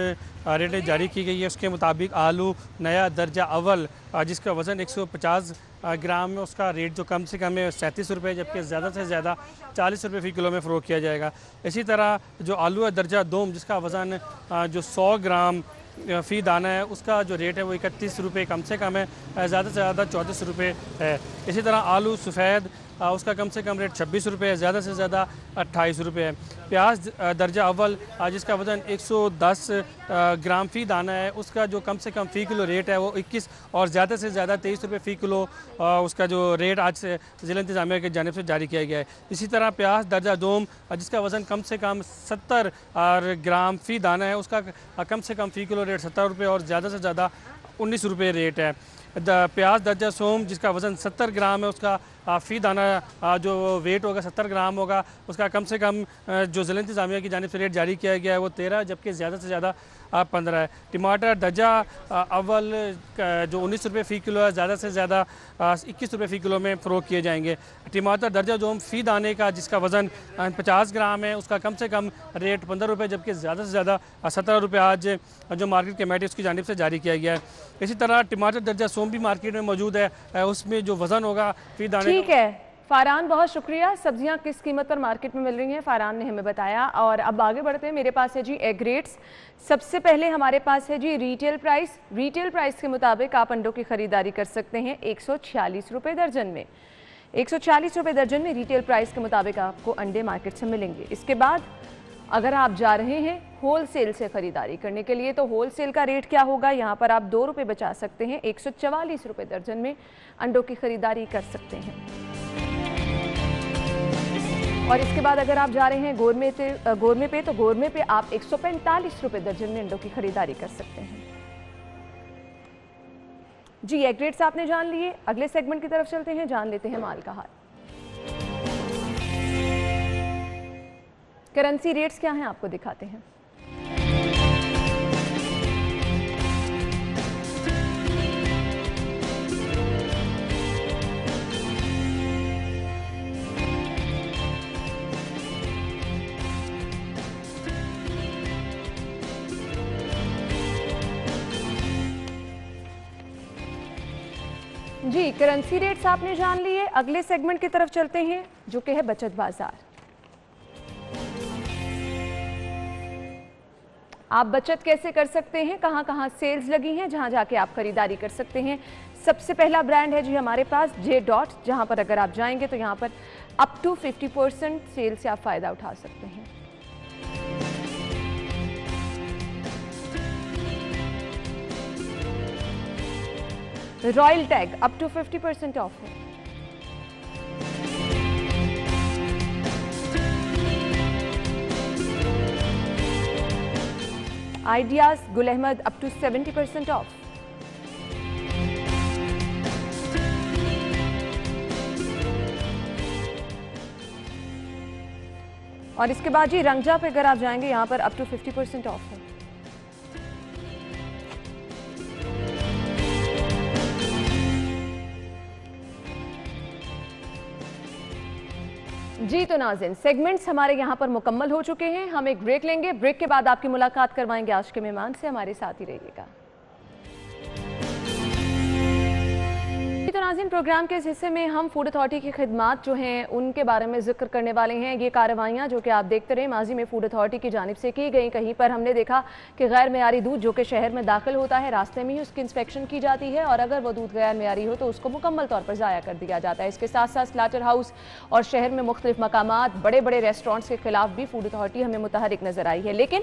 S5: रेट जारी की गई है उसके मुताबिक आलू नया दर्जा अव्वल जिसका वज़न 150 ग्राम में उसका रेट जो कम से कम है 37 रुपये, जबकि ज़्यादा से ज़्यादा 40 रुपये फ़ी किलो में फ़रोख्त किया जाएगा। इसी तरह जो आलू है दर्जा दोम जिसका वज़न जो 100 ग्राम फ़ी दाना है उसका जो रेट है वो 31 रुपये कम से कम है, ज़्यादा से ज़्यादा 34 रुपये है। इसी तरह आलू सफ़ेद उसका कम से कम रेट 26 रुपये है, ज़्यादा से ज़्यादा 28 रुपये है। प्याज दर्जा अव्वल जिसका वज़न 110 ग्राम फ़ी दाना है उसका जो कम से कम फ़ी किलो रेट है वो 21 और ज़्यादा से ज़्यादा 23 रुपये फ़ी किलो उसका जो रेट आज से ज़िला इंतज़ामिया की जानिब से जारी किया गया है। इसी तरह प्याज दर्जा दोम जिसका वज़न कम से कम 70 ग्राम फ़ी दाना है उसका कम से कम फ़ी किलो रेट 70 रुपये और ज़्यादा से ज़्यादा 19 रुपये रेट है। प्याज दर्जा सोम जिसका वज़न 70 ग्राम है उसका फ़ी दाना जो वेट होगा 70 ग्राम होगा उसका कम से कम जो ज़िला इंतज़ामिया की जानिब से रेट जारी किया गया है वो 13 जबकि ज़्यादा से ज़्यादा 15 है। टमाटर दर्जा अव्वल जो 19 रुपये फ़ी किलो है ज़्यादा से ज़्यादा 21 रुपये फ़ी किलो में फ़रोख्त किए जाएंगे। टमाटर दर्जा जो फ़ी दाने का जिसका वज़न 50 ग्राम है उसका कम से कम रेट 15 रुपये जबकि ज़्यादा से ज़्यादा 17 रुपये आज जो मार्केट कमेटी उसकी जानिब से जारी किया गया है। इसी तरह टमाटर दर्जा सोम भी मार्केट में मौजूद है, उसमें जो वज़न होगा फ़ी दाने।
S1: ठीक है फ़ारान, बहुत शुक्रिया। सब्जियां किस कीमत पर मार्केट में मिल रही हैं फ़ारान ने हमें बताया। और अब आगे बढ़ते हैं, मेरे पास है जी एग रेट्स। सबसे पहले हमारे पास है जी रिटेल प्राइस। रिटेल प्राइस के मुताबिक आप अंडों की खरीदारी कर सकते हैं 146 रुपये दर्जन में। 146 रुपये दर्जन में रिटेल प्राइस के मुताबिक आपको अंडे मार्केट से मिलेंगे। इसके बाद अगर आप जा रहे हैं होल सेल से ख़रीदारी करने के लिए तो होल सेल का रेट क्या होगा, यहाँ पर आप 2 रुपये बचा सकते हैं। 144 रुपये दर्जन में अंडों की खरीदारी कर सकते हैं। और इसके बाद अगर आप जा रहे हैं गोरमे पे तो गोरमे पे आप 145 रुपये दर्जन में अंडों की खरीदारी कर सकते हैं। जी एग रेट्स आपने जान लिए, अगले सेगमेंट की तरफ चलते हैं, जान लेते हैं माल का हाल। करेंसी रेट्स क्या हैं आपको दिखाते हैं। जी करेंसी रेट्स आपने जान लिए, अगले सेगमेंट की तरफ चलते हैं जो कि है बचत बाजार। आप बचत कैसे कर सकते हैं, कहां कहां सेल्स लगी हैं जहां जाके आप खरीदारी कर सकते हैं। सबसे पहला ब्रांड है जी हमारे पास जे डॉट, जहां पर अगर आप जाएंगे तो यहां पर अप टू 50% सेल से आप फ़ायदा उठा सकते हैं। Royal tag up to 50% off है। Ideas Gul Ahmed up to 70% of. और इसके बाद जी रंगजा पे अगर आप जाएंगे यहां पर अप टू 50% ऑफ है। जी तो नाज़रीन सेगमेंट्स हमारे यहाँ पर मुकम्मल हो चुके हैं। हम एक ब्रेक लेंगे, ब्रेक के बाद आपकी मुलाकात करवाएंगे आज के मेहमान से। हमारे साथ ही रहिएगा। तो नाज़रीन प्रोग्राम के इस हिस्से में हम फूड अथॉरिटी की खिदमात जो हैं उनके बारे में जिक्र करने वाले हैं। ये कार्रवाइयाँ जो कि आप देखते रहे माजी में फूड अथॉरिटी की जानिब से की गई, कहीं पर हमने देखा कि गैर मेयारी दूध जो कि शहर में दाखिल होता है रास्ते में ही उसकी इंस्पेक्शन की जाती है और अगर वो दूध गैर मेयारी हो तो उसको मुकम्मल तौर पर ज़ाया कर दिया जाता है। इसके साथ साथ स्लाटर हाउस और शहर में मुख्तलिफ मकामात बड़े बड़े रेस्टोरेंट्स के खिलाफ भी फूड अथॉरिटी हमें मुतहरिक नज़र आई है। लेकिन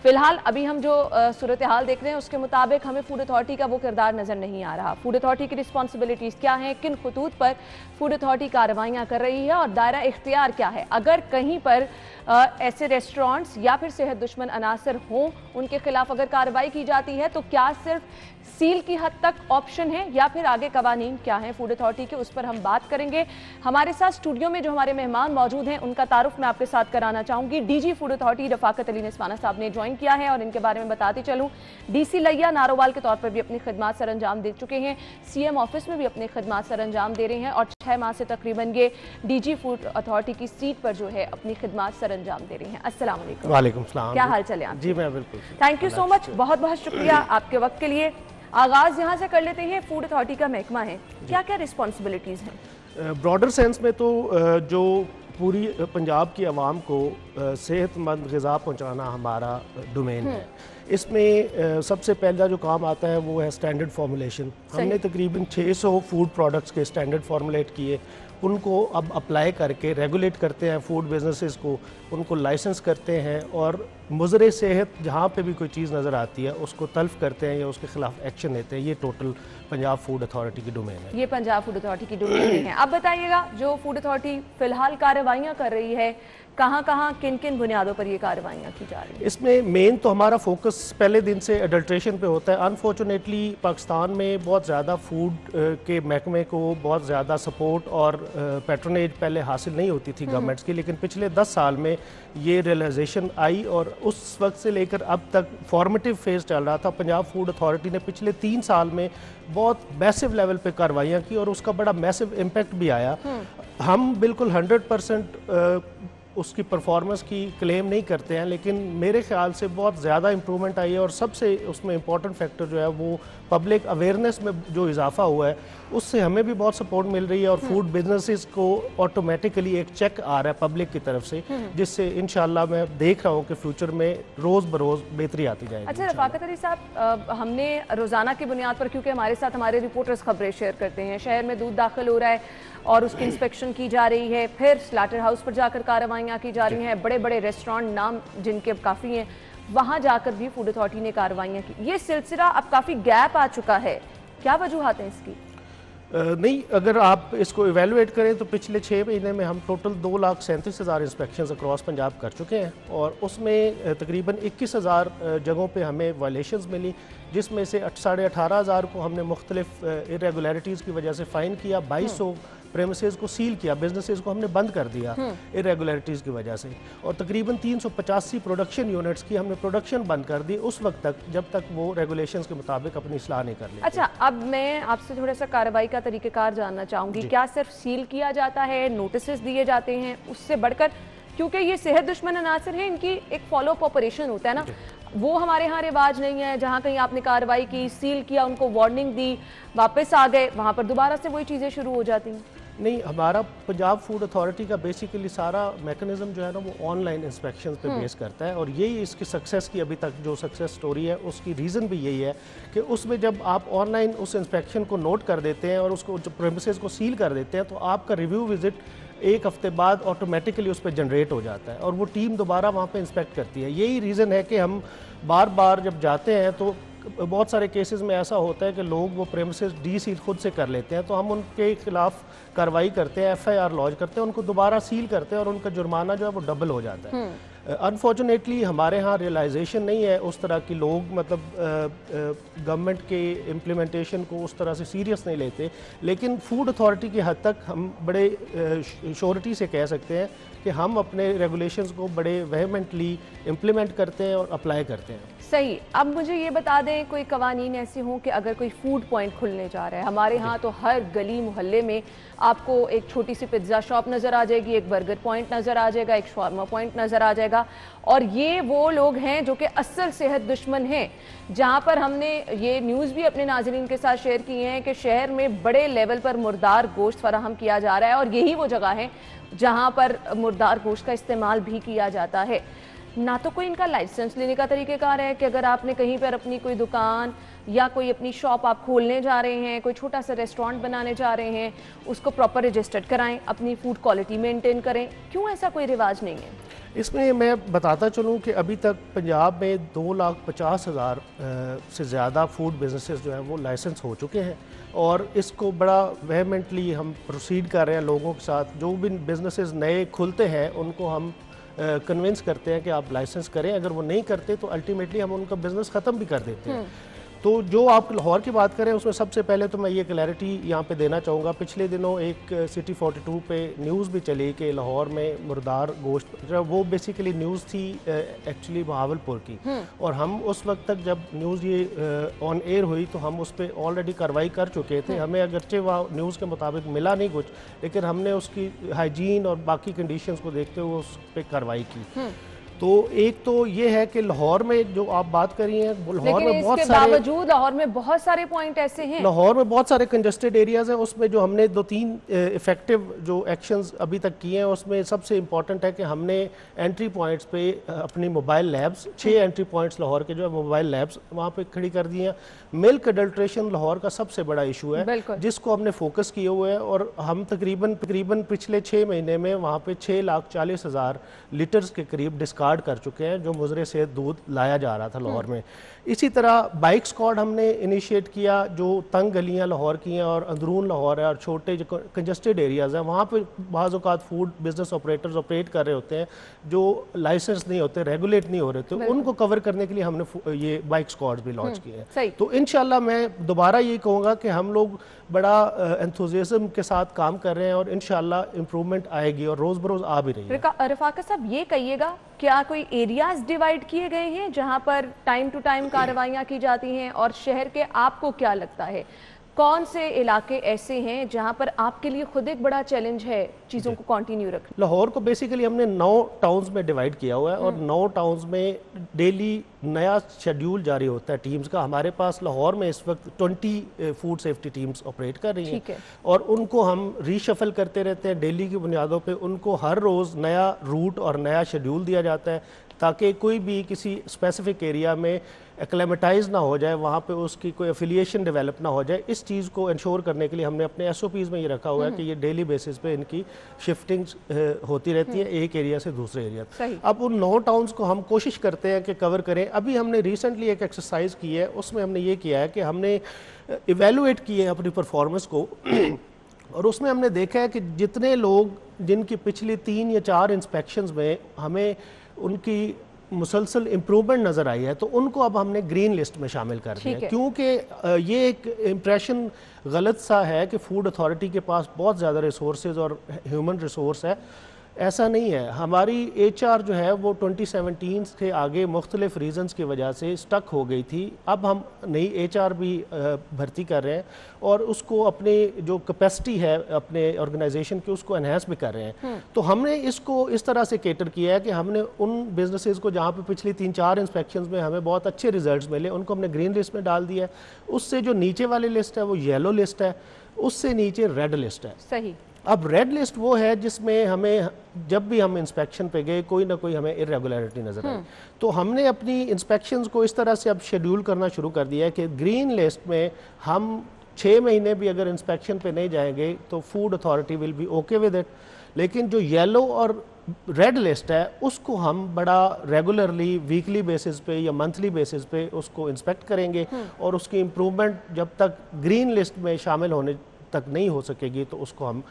S1: फिलहाल अभी हम जो सूरत हाल देख रहे हैं उसके मुताबिक हमें फूड अथॉरिटी का वो किरदार नज़र नहीं आ रहा। फूड अथॉरिटी की रिस्पॉन्सिबिलिटीज़ क्या हैं, किन खतूत पर फूड अथॉरिटी कार्रवाइयां कर रही है और दायरा इख्तियार क्या है। अगर कहीं पर ऐसे रेस्टोरेंट्स या फिर सेहत दुश्मन अनासर हों उनके खिलाफ अगर कार्रवाई की जाती है तो क्या सिर्फ सील की हद तक ऑप्शन है या फिर आगे कवानीन क्या है फूड अथॉरिटी के, उस पर हम बात करेंगे। हमारे साथ स्टूडियो में जो हमारे मेहमान मौजूद हैं उनका तारुफ मैं आपके साथ कराना चाहूंगी। DG food authority Rafaqat Ali Niswana साहब ने ज्वाइन किया है और इनके बारे में बताते चलूं, डीसी लिया नारोवाल के तौर पर भी अपनी खिदमात सर अंजाम दे चुके हैं, सीएम ऑफिस में भी अपनी खिदमात सर अंजाम दे रहे हैं और 6 माह से तकरीबन ये डीजी फूड अथॉरिटी की सीट पर जो है अपनी खिदमात सर अंजाम दे रही हैं। अस्सलाम वालेकुम।
S6: वालेकुम सलाम।
S1: क्या हाल चले आप?
S6: जी मैं बिल्कुल।
S1: थैंक यू सो मच, बहुत बहुत शुक्रिया आपके वक्त के लिए। आगाज यहाँ से कर लेते हैं, फूड अथॉरिटी का महकमा है, क्या क्या रिस्पॉन्सिबिलिटीज़ हैं?
S6: ब्रॉडर सेंस में तो जो पूरी पंजाब की आवाम को सेहतमंद ग़िज़ा पहुँचाना हमारा डोमेन है। इसमें सबसे पहला जो काम आता है वो है स्टैंडर्ड फॉर्मुलेशन। हमने तकरीबन 600 फूड प्रोडक्ट्स के स्टैंडर्ड फॉर्मुलेट किए, उनको अब अप्लाई करके रेगुलेट करते हैं फूड बिजनेसेस को, उनको लाइसेंस करते हैं और मुज़रे सेहत जहाँ पे भी कोई चीज़ नज़र आती है उसको तल्फ करते हैं या उसके खिलाफ एक्शन लेते हैं। ये टोटल पंजाब फूड अथॉरिटी की डोमेन है।
S1: ये पंजाब फूड अथॉरिटी की डोमेन है। अब बताइएगा, जो फूड अथॉरिटी फिलहाल कार्रवाइयाँ कर रही है, कहाँ किन किन बुनियादों पर ये कार्रवाइयाँ की जा रही है?
S6: इसमें मेन तो हमारा फोकस पहले दिन से अडल्ट्रेशन पे होता है। अनफॉर्चुनेटली पाकिस्तान में बहुत ज़्यादा फूड के महकमे को बहुत ज़्यादा सपोर्ट और पैट्रोनेज पहले हासिल नहीं होती थी गवर्नमेंट्स की, लेकिन पिछले 10 साल में ये रियलाइजेशन आई और उस वक्त से लेकर अब तक फॉर्मेटिव फेज़ चल रहा था। पंजाब फूड अथॉरिटी ने पिछले 3 साल में बहुत मैसिव लेवल पे कार्रवाइयाँ की और उसका बड़ा मैसिव इम्पैक्ट भी आया। हम बिल्कुल 100% उसकी परफॉर्मेंस की क्लेम नहीं करते हैं, लेकिन मेरे ख्याल से बहुत ज़्यादा इम्प्रूवमेंट आई है और सबसे उसमें इम्पॉर्टेंट फैक्टर जो है वो पब्लिक अवेयरनेस में जो इजाफा हुआ है उससे हमें भी बहुत सपोर्ट मिल रही है और फूड बिजनेसेस को ऑटोमेटिकली एक चेक आ रहा है पब्लिक की तरफ से, जिससे इंशाल्लाह मैं देख रहा हूँ कि फ्यूचर में रोज़ बरोज़ बेहतरी आती जाएगी।
S1: अच्छा रफ़ाकत अली साहब, हमने रोज़ाना की बुनियाद पर, क्योंकि हमारे साथ हमारे रिपोर्टर्स खबरें शेयर करते हैं, शहर में दूध दाखिल हो रहा है और उसकी इंस्पेक्शन की जा रही है, फिर स्लाटर हाउस पर जाकर कार्रवाइयाँ की जा रही हैं, बड़े बड़े रेस्टोरेंट नाम जिनके अब काफ़ी हैं वहाँ जाकर भी फूड अथॉरिटी ने कार्रवाइयाँ की। ये सिलसिला अब काफ़ी गैप आ चुका है, क्या वजूहात हैं इसकी?
S6: नहीं, अगर आप इसको इवेलुएट करें तो पिछले 6 महीने में हम टोटल 2,37,000 इंस्पेक्शंस अक्रॉस पंजाब कर चुके हैं और उसमें तकरीबन 21,000 जगहों पे हमें वायलेशंस मिली, जिसमें से 18,500 को हमने मुख्तलिफ इरेगुलरिटीज़ की वजह से फ़ाइन किया, 2200 प्रेमिसेस को सील किया, बिजनेसेस को हमने बंद कर दिया इरेगुलरिटीज़ की वजह से, और तकरीबन 385 प्रोडक्शन यूनिट्स की हमने प्रोडक्शन बंद कर दी उस वक्त तक जब तक वो रेगुलेशंस के मुताबिक अपनी इस्लाह नहीं कर लेते।
S1: अच्छा, अब मैं आपसे थोड़ा सा कार्रवाई का तरीक़ेकार जानना चाहूँगी। क्या सिर्फ सील किया जाता है, नोटिस दिए जाते हैं, उससे बढ़कर, क्योंकि ये सेहत दुश्मन अनासर है, इनकी एक फॉलोअप ऑपरेशन होता है ना, वो हमारे यहाँ रिवाज नहीं है। जहाँ कहीं आपने कार्रवाई की, सील किया, उनको वार्निंग दी, वापस आ गए, वहाँ पर दोबारा से वही चीज़ें शुरू हो जाती हैं।
S6: नहीं, हमारा पंजाब फूड अथॉरिटी का बेसिकली सारा मैकेनिज्म जो है ना वो ऑनलाइन इंस्पेक्शन पे बेस करता है और यही इसकी सक्सेस की अभी तक जो सक्सेस स्टोरी है उसकी रीज़न भी यही है कि उसमें जब आप ऑनलाइन उस इंस्पेक्शन को नोट कर देते हैं और उसको जो प्रेमिसेस को सील कर देते हैं तो आपका रिव्यू विजिट 1 हफ्ते बाद ऑटोमेटिकली उस पर जनरेट हो जाता है और वो टीम दोबारा वहाँ पे इंस्पेक्ट करती है। यही रीज़न है कि हम बार बार जब जाते हैं तो बहुत सारे केसेस में ऐसा होता है कि लोग वो प्रेमिसेस डी सील खुद से कर लेते हैं, तो हम उनके खिलाफ कार्रवाई करते हैं, FIR लॉन्च करते हैं, उनको दोबारा सील करते हैं और उनका जुर्माना जो है वो डबल हो जाता है। अनफॉर्चुनेटली हमारे यहाँ रियलाइजेशन नहीं है उस तरह की, लोग मतलब गवर्नमेंट के इम्प्लीमेंटेशन को उस तरह से सीरियस नहीं लेते, लेकिन फूड अथॉरिटी की हद तक हम बड़े श्योरिटी से कह सकते हैं कि हम अपने रेगुलेशंस को बड़े वेहमेंटली इम्प्लीमेंट करते हैं और अप्लाई करते हैं।
S1: सही। अब मुझे ये बता दें, कोई कवानीन ऐसे हों कि अगर कोई फूड पॉइंट खुलने जा रहा है, हमारे यहाँ तो हर गली मोहल्ले में आपको एक छोटी सी पिज्ज़ा शॉप नज़र आ जाएगी, एक बर्गर पॉइंट नज़र आ जाएगा, एक शवारमा पॉइंट नज़र आ जाएगा, और ये वो लोग हैं जो कि असल सेहत दुश्मन हैं। जहाँ पर हमने ये न्यूज़ भी अपने नाज़रीन के साथ शेयर की हैं कि शहर में बड़े लेवल पर मुर्दार गोश्त फराहम किया जा रहा है और यही वो जगह है जहाँ पर मुर्दार गोश्त का इस्तेमाल भी किया जाता है। ना तो कोई इनका लाइसेंस लेने का तरीक़ेकार है कि अगर आपने कहीं पर अपनी कोई दुकान या कोई अपनी शॉप आप खोलने जा रहे हैं, कोई छोटा सा रेस्टोरेंट बनाने जा रहे हैं, उसको प्रॉपर रजिस्टर्ड कराएं, अपनी फूड क्वालिटी मेंटेन करें, क्यों ऐसा कोई रिवाज नहीं है?
S6: इसमें मैं बताता चलूँ कि अभी तक पंजाब में 2,50,000 से ज़्यादा फूड बिजनेसेस जो हैं वो लाइसेंस हो चुके हैं और इसको बड़ा वेहमेंटली हम प्रोसीड कर रहे हैं लोगों के साथ। जो भी बिजनेसेस नए खुलते हैं उनको हम कन्विंस करते हैं कि आप लाइसेंस करें, अगर वो नहीं करते तो अल्टीमेटली हम उनका बिज़नेस ख़त्म भी कर देते हैं। तो जो आप लाहौर की बात करें उसमें सबसे पहले तो मैं ये क्लैरिटी यहाँ पे देना चाहूँगा। पिछले दिनों एक सिटी 42 पे न्यूज़ भी चली कि लाहौर में मुर्दार गोश्त, वो बेसिकली न्यूज़ थी एक्चुअली बहावलपुर की, और हम उस वक्त तक जब न्यूज़ ये ऑन एयर हुई तो हम उस पर ऑलरेडी कार्रवाई कर चुके थे। हमें अगरचे वहाँ न्यूज़ के मुताबिक मिला नहीं कुछ, लेकिन हमने उसकी हाइजीन और बाकी कंडीशंस को देखते हुए उस पर कार्रवाई की। तो एक तो ये है कि लाहौर में जो आप बात करी हैं, लाहौर में बहुत सारे,
S1: बावजूद लाहौर में बहुत सारे पॉइंट ऐसे हैं,
S6: लाहौर में बहुत सारे कंजस्टेड एरियाज हैं। उसमें जो हमने 2-3 इफेक्टिव जो एक्शंस अभी तक किए हैं, उसमें सबसे इंपॉर्टेंट है कि हमने एंट्री पॉइंट्स पे अपनी mobile labs, 6 entry points Lahore के जो है मोबाइल लैब्स वहाँ पे खड़ी कर दी हैं। मिल्क अडल्ट्रेशन लाहौर का सबसे बड़ा इशू है जिसको हमने फोकस किए हुए हैं, और हम तकरीबन पिछले 6 महीने में वहाँ पे 6,40,000 लीटर्स के करीब डिस्कार्ड कर चुके हैं जो मुजरे से दूध लाया जा रहा था लाहौर में। इसी तरह बाइक स्क्वाड हमने इनिशिएट किया, जो तंग गलियां लाहौर की हैं और अंदरून लाहौर है और छोटे जो कंजस्टेड एरियाज़ हैं वहाँ पे बाज़ औक़ात फूड बिजनेस ऑपरेटर्स ऑपरेट कर रहे होते हैं जो लाइसेंस नहीं होते, रेगुलेट नहीं हो रहे थे, उनको कवर करने के लिए हमने ये बाइक स्क्वाड्स भी लॉन्च किए हैं। तो इंशाल्लाह मैं दोबारा ये कहूँगा कि हम लोग बड़ा एंथुसियाज्म के साथ काम कर रहे हैं और इंशाल्लाह इम्प्रूवमेंट आएगी और रोज़ बरोज़ आ भी रही है।
S1: रफाकत साहब ये कहिएगा, क्या कोई एरियाज डिवाइड किए गए हैं जहां पर टाइम टू टाइम कार्रवाइयां की जाती हैं, और शहर के आपको क्या लगता है कौन से इलाके ऐसे हैं जहां पर आपके लिए खुद एक बड़ा चैलेंज है चीज़ों को कंटिन्यू रखना?
S6: लाहौर को बेसिकली हमने 9 टाउन्स में डिवाइड किया हुआ है और 9 टाउन्स में डेली नया शेड्यूल जारी होता है टीम्स का। हमारे पास लाहौर में इस वक्त 20 फूड सेफ्टी टीम्स ऑपरेट कर रही हैं और उनको हम रीशफल करते रहते हैं डेली की बुनियादों पे। उनको हर रोज़ नया रूट और नया शेड्यूल दिया जाता है ताकि कोई भी किसी स्पेसिफिक एरिया में एक्लेमेटाइज ना हो जाए, वहाँ पे उसकी कोई एफिलिएशन डेवलप ना हो जाए। इस चीज़ को इंश्योर करने के लिए हमने अपने SOPs में ये रखा हुआ है कि ये डेली बेसिस पे इनकी शिफ्टिंग्स होती रहती है एक एरिया से दूसरे एरिया। अब उन 9 टाउन्स को हम कोशिश करते हैं कि कवर करें। अभी हमने रिसेंटली एक एक्सरसाइज की है, उसमें हमने ये किया है कि हमने इवेलुएट किए अपनी परफॉर्मेंस को और उसमें हमने देखा है कि जितने लोग जिनकी पिछली 3 या 4 इंस्पेक्शंस में हमें उनकी मुसलसल इम्प्रूवमेंट नज़र आई है, तो उनको अब हमने ग्रीन लिस्ट में शामिल कर दिया, क्योंकि ये एक इम्प्रेशन गलत सा है कि फूड अथॉरिटी के पास बहुत ज़्यादा रिसोर्सेज और ह्यूमन रिसोर्स है। ऐसा नहीं है। हमारी HR जो है वो 2017 से आगे मुख्तलिफ रीज़न्स की वजह से स्टक हो गई थी। अब हम नई HR भी भर्ती कर रहे हैं और उसको अपनी जो कैपेसिटी है अपने ऑर्गेनाइजेशन की उसको एनहेंस भी कर रहे हैं। तो हमने इसको इस तरह से केटर किया है कि हमने उन बिजनेसेस को जहाँ पे पिछली 3-4 इंस्पेक्शंस में हमें बहुत अच्छे रिजल्ट्स मिले उनको हमने ग्रीन लिस्ट में डाल दिया है। उससे जो नीचे वाली लिस्ट है वो येलो लिस्ट है, उससे नीचे रेड लिस्ट है।
S1: सही।
S6: अब रेड लिस्ट वो है जिसमें हमें जब भी हम इंस्पेक्शन पे गए कोई ना कोई हमें इरेगुलरिटी नज़र आई, तो हमने अपनी इंस्पेक्शंस को इस तरह से अब शेड्यूल करना शुरू कर दिया है कि ग्रीन लिस्ट में हम 6 महीने भी अगर इंस्पेक्शन पे नहीं जाएंगे तो food authority will be okay with it. लेकिन जो येलो और रेड लिस्ट है उसको हम बड़ा रेगुलरली वीकली बेसिस पे या मंथली बेसिस पे उसको इंस्पेक्ट करेंगे और उसकी इम्प्रूवमेंट जब तक ग्रीन लिस्ट में शामिल होने तक नहीं हो सकेगी तो उसको हम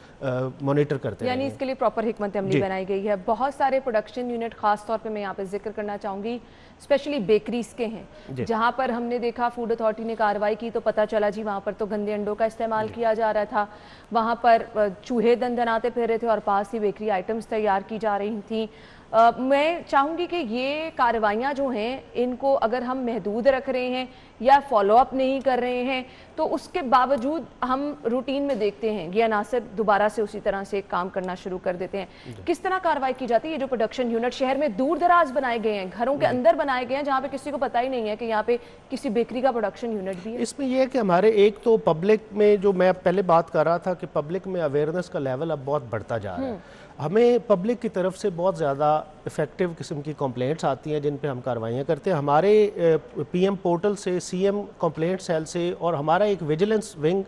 S6: मॉनिटर करते हैं।
S1: यानी इसके लिए प्रॉपर हिकमत अमली बनाई गई है। बहुत सारे प्रोडक्शन यूनिट खास तौर पे मैं यहाँ पे जिक्र करना चाहूँगी, स्पेशली बेकरीज के हैं जहाँ पर हमने देखा फूड अथॉरिटी ने कार्रवाई की तो पता चला जी वहाँ पर तो गंदे अंडों का इस्तेमाल किया जा रहा था, वहाँ पर चूहे दंदनाते फिर रहे थे और पास ही बेकरी आइटम्स तैयार की जा रही थी। मैं चाहूँगी कि ये कार्रवाइयाँ जो हैं इनको अगर हम महदूद रख रहे हैं या फॉलोअप नहीं कर रहे हैं तो उसके बावजूद हम रूटीन में देखते हैं ये अनासर दोबारा से उसी तरह से काम करना शुरू कर देते हैं। किस तरह कार्रवाई की जाती है? ये जो प्रोडक्शन यूनिट शहर में दूर दराज बनाए गए हैं, घरों के अंदर बनाए गए हैं जहाँ पे किसी को पता ही नहीं है कि यहाँ पे किसी बेकरी का प्रोडक्शन यूनिट भी है।
S6: इसमें यह है कि हमारे एक तो पब्लिक में जो मैं पहले बात कर रहा था कि पब्लिक में अवेयरनेस का लेवल अब बहुत बढ़ता जा रहा है। हमें पब्लिक की तरफ से बहुत ज़्यादा इफ़ेक्टिव किस्म की कंप्लेंट्स आती हैं जिन पे हम कार्रवाइयाँ करते हैं। हमारे PM पोर्टल से, CM कंप्लेंट सेल से और हमारा एक विजिलेंस विंग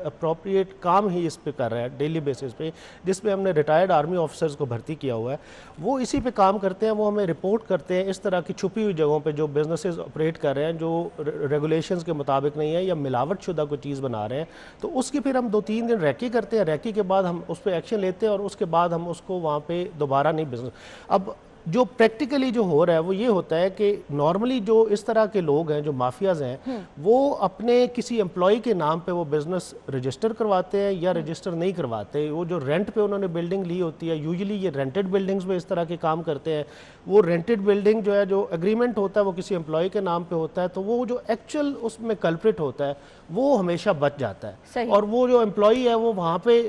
S6: अप्रोप्रिएट काम ही इस पे कर रहा है डेली बेसिस पे, जिसमें हमने रिटायर्ड आर्मी ऑफिसर्स को भर्ती किया हुआ है। वो इसी पे काम करते हैं, वो हमें रिपोर्ट करते हैं इस तरह की छुपी हुई जगहों पे जो बिजनेसेस ऑपरेट कर रहे हैं जो रेगुलेशंस के मुताबिक नहीं है या मिलावट शुदा कोई चीज़ बना रहे हैं, तो उसकी फिर हम 2-3 दिन रैकी करते हैं। रैकी के बाद हम उस पर एक्शन लेते हैं और उसके बाद हम उसको वहाँ पे दोबारा नहीं बिजनेस। अब जो प्रैक्टिकली जो हो रहा है वो ये होता है कि नॉर्मली जो इस तरह के लोग हैं जो माफियाज हैं वो अपने किसी एम्प्लॉय के नाम पे वो बिजनेस रजिस्टर करवाते हैं या रजिस्टर नहीं करवाते। वो जो रेंट पे उन्होंने बिल्डिंग ली होती है, यूजुअली ये रेंटेड बिल्डिंग्स में इस तरह के काम करते हैं। वो रेंटेड बिल्डिंग जो है, जो एग्रीमेंट होता है वो किसी एम्प्लॉय के नाम पे होता है, तो वो जो एक्चुअल उसमें कल्प्रिट होता है वो हमेशा बच जाता है और वो जो एम्प्लॉय है वो वहाँ पे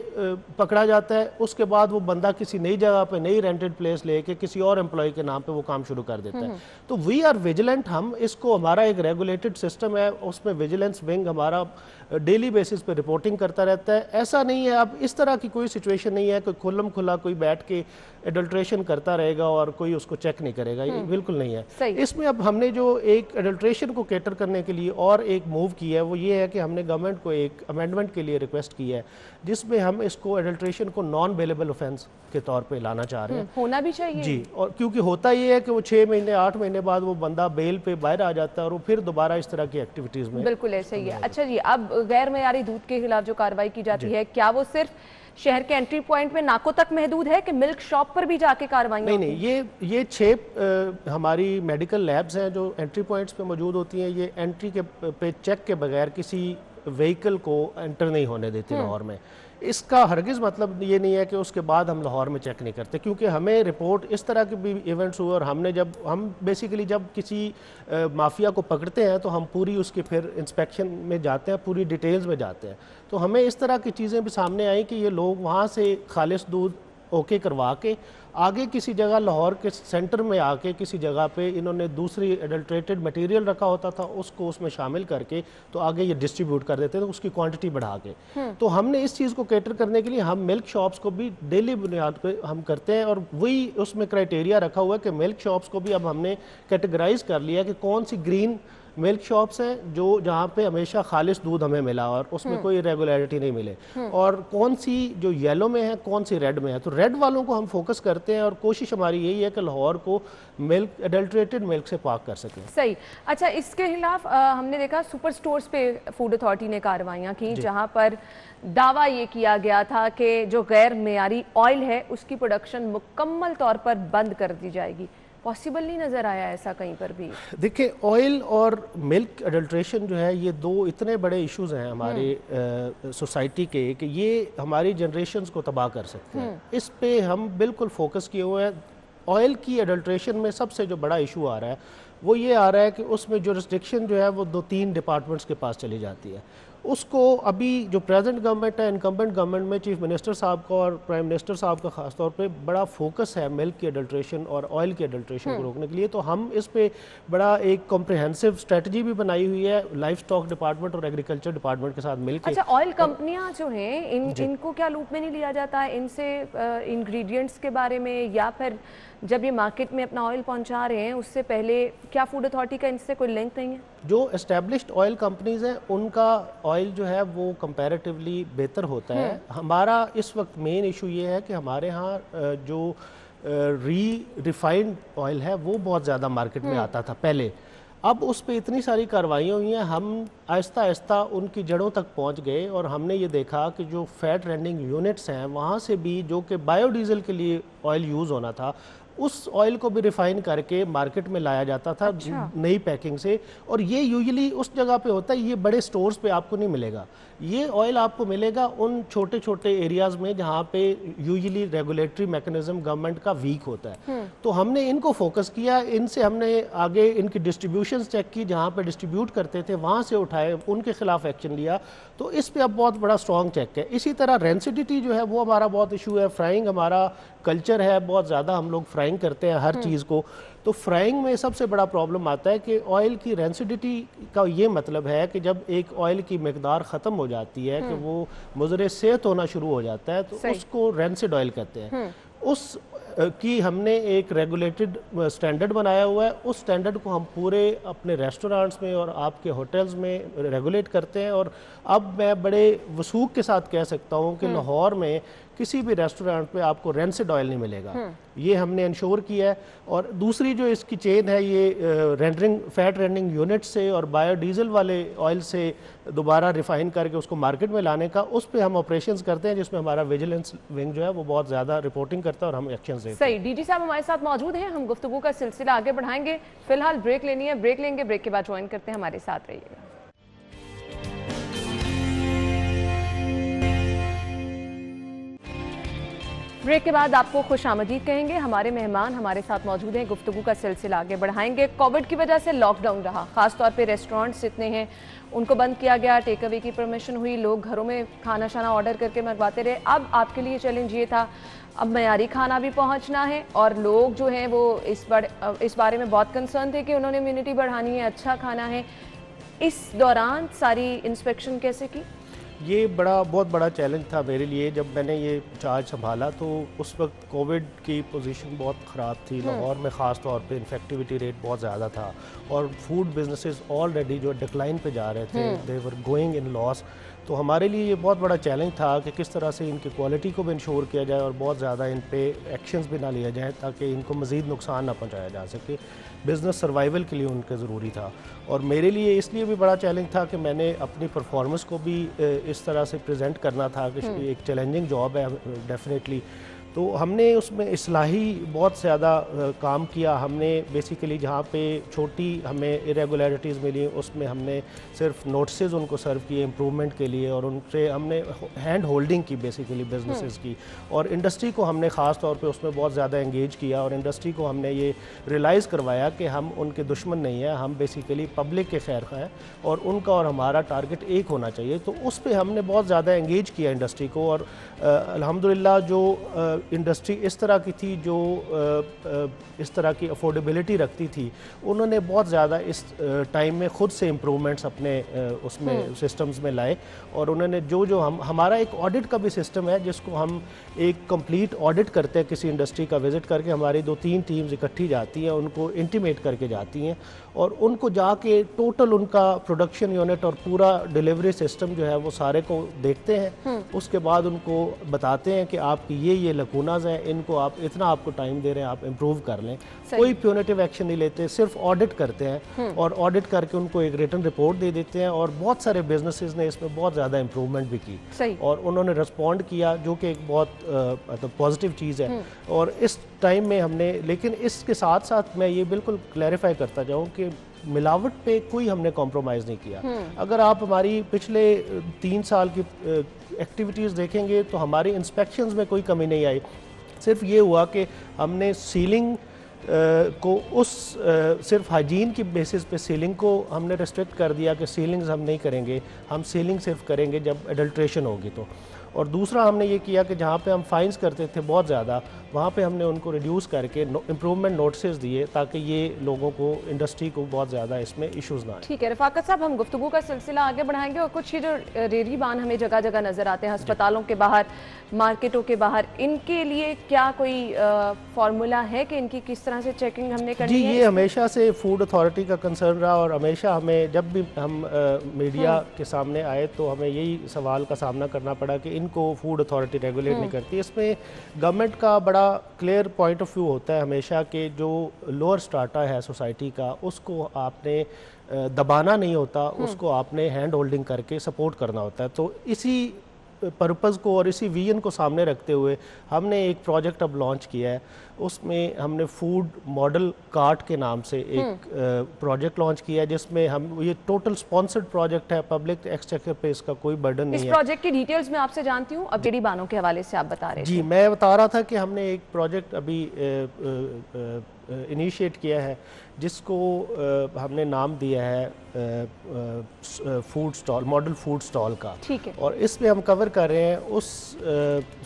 S6: पकड़ा जाता है। उसके बाद वो बंदा किसी नई जगह पे नई रेंटेड प्लेस लेके किसी और एम्प्लॉय के नाम पे वो काम शुरू कर देता है। तो वी आर विजिलेंट, हम इसको, हमारा एक रेगुलेटेड सिस्टम है, उसमें विजिलेंस विंग हमारा डेली बेसिस पे रिपोर्टिंग करता रहता है। ऐसा नहीं है, अब इस तरह की कोई सिचुएशन नहीं है कोई खुल्लम खुला कोई बैठ के एडल्ट्रेशन करता रहेगा और कोई उसको चेक नहीं करेगा, ये बिल्कुल नहीं है। इसमें अब हमने जो एक एडल्ट्रेशन को कैटर करने के लिए और एक मूव किया है वो ये है कि हमने गवर्नमेंट को एक अमेंडमेंट के लिए रिक्वेस्ट की है जिसमें हम इसको एडल्ट्रेशन को नॉन बेलेबल ऑफेंस के तौर पे लाना चाह रहे हैं।
S1: होना भी चाहिए
S6: जी, और क्योंकि होता ये है कि वो 6 महीने 8 महीने बाद वो बंदा बेल पे बाहर आ जाता है और वो फिर दोबारा इस तरह की एक्टिविटीज में।
S1: बिल्कुल ऐसे ही है। अच्छा जी, अब गैर मेयारी दूध के खिलाफ जो कार्रवाई की जाती है, क्या वो सिर्फ शहर के एंट्री पॉइंट में नाकों तक महदूद है कि मिल्क शॉप पर भी जाके कार्रवाई?
S6: नहीं, ये 6 हमारी मेडिकल लैब्स हैं जो एंट्री पॉइंट्स पे मौजूद होती हैं। ये एंट्री के पे चेक के बगैर किसी व्हीकल को एंटर नहीं होने देती लाहौर में। इसका हरगिज़ मतलब ये नहीं है कि उसके बाद हम लाहौर में चेक नहीं करते, क्योंकि हमें रिपोर्ट इस तरह के भी इवेंट्स हुए और हम बेसिकली जब किसी माफिया को पकड़ते हैं तो हम पूरी उसकी फिर इंस्पेक्शन में जाते हैं, पूरी डिटेल्स में जाते हैं। तो हमें इस तरह की चीज़ें भी सामने आई कि ये लोग वहाँ से खालिश दूध ओके करवा के आगे किसी जगह लाहौर के सेंटर में आके किसी जगह पे इन्होंने दूसरी एडल्ट्रेटेड मटेरियल रखा होता था, उसको उसमें शामिल करके तो आगे ये डिस्ट्रीब्यूट कर देते थे उसकी क्वांटिटी बढ़ा के। तो हमने इस चीज़ को कैटर करने के लिए हम मिल्क शॉप्स को भी डेली बुनियाद पे हम करते हैं और वही उसमें क्राइटेरिया रखा हुआ है कि मिल्क शॉप्स को भी अब हमने कैटेगराइज कर लिया कि कौन सी ग्रीन मिल्क शॉप्स हैं जो जहाँ पे हमेशा खालिश दूध हमें मिला और उसमें कोई इरेगुलरिटी नहीं मिले, और कौन सी जो येलो में है, कौन सी रेड में है। तो रेड वालों को हम फोकस करते हैं और कोशिश हमारी यही है कि लाहौर को मिल्क एडल्ट्रेटेड मिल्क से पाक कर सकें।
S1: सही। अच्छा, इसके खिलाफ हमने देखा सुपर स्टोर्स पे फूड अथॉरिटी ने कार्रवाइयाँ की जहाँ पर दावा ये किया गया था कि जो गैर मेयारी ऑयल है उसकी प्रोडक्शन मुकम्मल तौर पर बंद कर दी जाएगी। पॉसिबल नहीं नज़र आया ऐसा कहीं पर भी।
S6: देखिए, ऑयल और मिल्क एडल्ट्रेशन जो है ये दो इतने बड़े इश्यूज हैं हमारे सोसाइटी के कि ये हमारी जनरेशन्स को तबाह कर सकते हैं। इस पे हम बिल्कुल फोकस किए हुए हैं। ऑयल की एडल्ट्रेशन में सबसे जो बड़ा इशू आ रहा है वो ये आ रहा है कि उसमें जो रिस्ट्रिक्शन जो है वो 2-3 डिपार्टमेंट्स के पास चली जाती है। उसको अभी जो प्रेजेंट गवर्नमेंट है, इनकम्बेंट गवर्नमेंट में चीफ मिनिस्टर साहब का और प्राइम मिनिस्टर साहब का खास तौर पे बड़ा फोकस है मिल्क की एडल्ट्रेशन और ऑयल की एडल्ट्रेशन को रोकने के लिए। तो हम इस पे बड़ा एक कॉम्प्रिहेंसिव स्ट्रेटजी भी बनाई हुई है लाइफ स्टॉक डिपार्टमेंट और एग्रीकल्चर डिपार्टमेंट के साथ मिलकर।
S1: अच्छा, ऑयल कंपनियां जो हैं इनको क्या लूप में नहीं लिया जाता है इनसे इंग्रेडिएंट्स के बारे में, या फिर जब ये मार्केट में अपना ऑयल पहुंचा रहे हैं उससे पहले क्या फूड अथॉरिटी का इनसे कोई लिंक नहीं है? जो
S6: एस्टेब्लिश्ड ऑयल कंपनीज हैं उनका ऑयल जो है वो कंपैरेटिवली बेहतर होता है। हमारा इस वक्त मेन इशू ये है कि हमारे यहाँ जो रिफाइंड ऑयल है वो बहुत ज़्यादा मार्केट में आता था पहले। अब उस पर इतनी सारी कार्रवाइयाँ हुई हैं, हम आहिस्ता आहिस्ता उनकी जड़ों तक पहुंच गए और हमने ये देखा कि जो फैट रेंडिंग यूनिट्स हैं वहाँ से भी जो कि बायोडीज़ल के लिए ऑयल यूज़ होना था उस ऑयल को भी रिफाइन करके मार्केट में लाया जाता था। अच्छा। नई पैकिंग से। और ये यूजुअली उस जगह पे होता है, ये बड़े स्टोर्स पे आपको नहीं मिलेगा। ये ऑयल आपको मिलेगा उन छोटे छोटे एरियाज में जहाँ पे यूजुअली रेगुलेटरी मैकेनिज्म गवर्नमेंट का वीक होता है। तो हमने इनको फोकस किया, इनसे हमने आगे इनकी डिस्ट्रीब्यूशन चेक की, जहाँ पे डिस्ट्रीब्यूट करते थे वहाँ से उठाए, उनके खिलाफ एक्शन लिया। तो इस पे अब बहुत बड़ा स्ट्रॉन्ग चेक है। इसी तरह रेंसिडिटी जो है वो हमारा बहुत इशू है। फ्राइंग हमारा कल्चर है, बहुत ज़्यादा हम लोग फ्राइंग करते हैं हर चीज़ को। तो फ्राइंग में सबसे बड़ा प्रॉब्लम आता है कि ऑयल की रेंसिडिटी का ये मतलब है कि जब एक ऑयल की मिकदार ख़त्म हो जाती है कि वो मुज़रे सेहत होना शुरू हो जाता है तो उसको रेंसिड ऑयल कहते हैं। उस की हमने एक रेगुलेटेड स्टैंडर्ड बनाया हुआ है। उस स्टैंडर्ड को हम पूरे अपने रेस्टोरेंट्स में और आपके होटल्स में रेगुलेट करते हैं। और अब मैं बड़े वसूख के साथ कह सकता हूँ कि लाहौर में किसी भी रेस्टोरेंट पे आपको रेंसिड ऑयल नहीं मिलेगा। ये हमने इंश्योर किया है। और दूसरी जो इसकी चेन है ये फैट रेंडिंग यूनिट से और बायोडीजल वाले ऑयल से दोबारा रिफाइन करके उसको मार्केट में लाने का, उस पे हम ऑपरेशंस करते हैं जिसमें हमारा विजिलेंस विंग जो है वो बहुत ज़्यादा रिपोर्टिंग करता है और हम एक्शन देते हैं।
S1: सही। डीजी साहब हमारे साथ मौजूद हैं, हम गुफ्तगू का सिलसिला आगे बढ़ाएंगे। फिलहाल ब्रेक लेनी है, ब्रेक लेंगे, ब्रेक के बाद ज्वाइन करते हैं, हमारे साथ रहिएगा। ब्रेक के बाद आपको खुश आमदीद कहेंगे। हमारे मेहमान हमारे साथ मौजूद हैं, गुफ्तगू का सिलसिला आगे बढ़ाएंगे। कोविड की वजह से लॉकडाउन रहा, खासतौर पे रेस्टोरेंट्स जितने हैं उनको बंद किया गया, टेक अवे की परमिशन हुई, लोग घरों में खाना शाना ऑर्डर करके मंगवाते रहे। अब आपके लिए चैलेंज ये था अब मयारी खाना भी पहुंचना है और लोग जो हैं वो इस बारे में बहुत कंसर्न थे कि उन्होंने इम्यूनिटी बढ़ानी है, अच्छा खाना है। इस दौरान सारी इंस्पेक्शन कैसे की?
S6: ये बहुत बड़ा चैलेंज था मेरे लिए। जब मैंने ये चार्ज संभाला तो उस वक्त कोविड की पोजीशन बहुत ख़राब थी लाहौर में, ख़ास तौर पे इन्फेक्टिविटी रेट बहुत ज़्यादा था और फूड बिजनेसेस ऑलरेडी जो डिक्लाइन पे जा रहे थे, दे वर गोइंग इन लॉस। तो हमारे लिए ये बहुत बड़ा चैलेंज था कि किस तरह से इनकी क्वालिटी को भी इंश्योर किया जाए और बहुत ज़्यादा इन पे एक्शंस भी ना लिया जाए ताकि इनको मज़ीद नुकसान ना पहुंचाया जा सके। बिज़नेस सर्वाइवल के लिए उनके ज़रूरी था और मेरे लिए इसलिए भी बड़ा चैलेंज था कि मैंने अपनी परफॉर्मेंस को भी इस तरह से प्रेजेंट करना था कि एक चैलेंजिंग जॉब है डेफिनेटली। तो हमने उसमें इस्लाही बहुत ज़्यादा काम किया। हमने बेसिकली जहाँ पे छोटी हमें इरेगुलरिटीज़ मिली उसमें हमने सिर्फ नोटिस उनको सर्व किए इम्प्रूवमेंट के लिए और उनसे हमने हैंड होल्डिंग की बेसिकली बिजनेसेस की और इंडस्ट्री को हमने ख़ास तौर पे उसमें बहुत ज़्यादा एंगेज किया और इंडस्ट्री को हमने ये रियलाइज़ करवाया कि हम उनके दुश्मन नहीं हैं, हम बेसिकली पब्लिक के खैर हैं और उनका और हमारा टारगेट एक होना चाहिए। तो उस पर हमने बहुत ज़्यादा एंगेज किया इंडस्ट्री को और अल्हम्दुलिल्लाह जो इंडस्ट्री इस तरह की थी जो इस तरह की अफोर्डेबिलिटी रखती थी, उन्होंने बहुत ज़्यादा इस टाइम में ख़ुद से इम्प्रूवमेंट्स अपने उसमें सिस्टम्स में लाए और उन्होंने जो हमारा एक ऑडिट का भी सिस्टम है जिसको हम एक कंप्लीट ऑडिट करते हैं किसी इंडस्ट्री का विज़िट करके। हमारी 2-3 टीम्स इकट्ठी जाती हैं, उनको इंटीमेट करके जाती हैं और उनको जाके टोटल उनका प्रोडक्शन यूनिट और पूरा डिलीवरी सिस्टम जो है वो सारे को देखते हैं। उसके बाद उनको बताते हैं कि आपकी ये लकूनाज हैं, इनको आप इतना आपको टाइम दे रहे हैं, आप इम्प्रूव कर लें। कोई प्यूनिटिव एक्शन नहीं लेते, सिर्फ ऑडिट करते हैं और ऑडिट करके उनको एक रिटन रिपोर्ट दे देते हैं और बहुत सारे बिजनेसेस ने इसमें बहुत ज़्यादा इम्प्रूवमेंट भी की और उन्होंने रिस्पॉन्ड किया जो कि एक बहुत मतलब पॉजिटिव चीज़ है। और इस टाइम में हमने, लेकिन इसके साथ साथ मैं ये बिल्कुल क्लैरिफाई करता जाऊँ कि मिलावट पे कोई हमने कॉम्प्रोमाइज़ नहीं किया। अगर आप हमारी पिछले 3 साल की एक्टिविटीज़ देखेंगे तो हमारी इंस्पेक्शंस में कोई कमी नहीं आई। सिर्फ ये हुआ कि हमने सीलिंग को सिर्फ हाइजीन की बेसिस पे सीलिंग को हमने रिस्ट्रिक्ट कर दिया कि सीलिंग्स हम नहीं करेंगे, हम सीलिंग सिर्फ करेंगे जब एडल्ट्रेशन होगी तो। और दूसरा हमने ये किया कि जहाँ पे हम फाइन्स करते थे बहुत ज़्यादा, वहाँ पे हमने उनको रिड्यूस करके इम्प्रूवमेंट नोटिस दिए ताकि ये लोगों को, इंडस्ट्री को बहुत ज़्यादा इसमें इश्यूज़ ना आए।
S1: ठीक है रफ़ाकत साहब, हम गुफ्तगू का सिलसिला आगे बढ़ाएंगे और कुछ ये जो रेरी बान हमें जगह जगह नज़र आते हैं, अस्पतालों के बाहर, मार्केटों के बाहर, इनके लिए क्या कोई फार्मूला है कि इनकी किस तरह से चेकिंग हमने करनी है?
S6: जी, ये हमेशा से फूड अथॉरिटी का कंसर्न रहा और हमेशा हमें जब भी हम मीडिया के सामने आए तो हमें यही सवाल का सामना करना पड़ा कि इनको फूड अथॉरिटी रेगुलेट नहीं करती। इसमें गवर्नमेंट का बड़ा क्लियर पॉइंट ऑफ व्यू होता है हमेशा कि जो लोअर स्ट्राटा है सोसाइटी का, उसको आपने दबाना नहीं होता, उसको आपने हैंड होल्डिंग करके सपोर्ट करना होता है। तो इसी पर्पज़ को और इसी विजन को सामने रखते हुए हमने एक प्रोजेक्ट अब लॉन्च किया है। उसमें हमने फूड मॉडल कार्ट के नाम से एक प्रोजेक्ट लॉन्च किया है जिसमें हम, ये टोटल स्पॉन्सर्ड प्रोजेक्ट है, पब्लिक एक्सचेकर पे इसका कोई बर्डन नहीं है।
S1: इस प्रोजेक्ट की डिटेल्स मैं आपसे जानती हूँ, अब रेडी बानों के हवाले से आप बता रहे थे।
S6: जी, मैं बता रहा था कि हमने एक प्रोजेक्ट अभी इनिशिएट किया है जिसको हमने नाम दिया है food stall, model food stall का।
S1: ठीक है।
S6: और इसमें हम कवर कर रहे हैं उस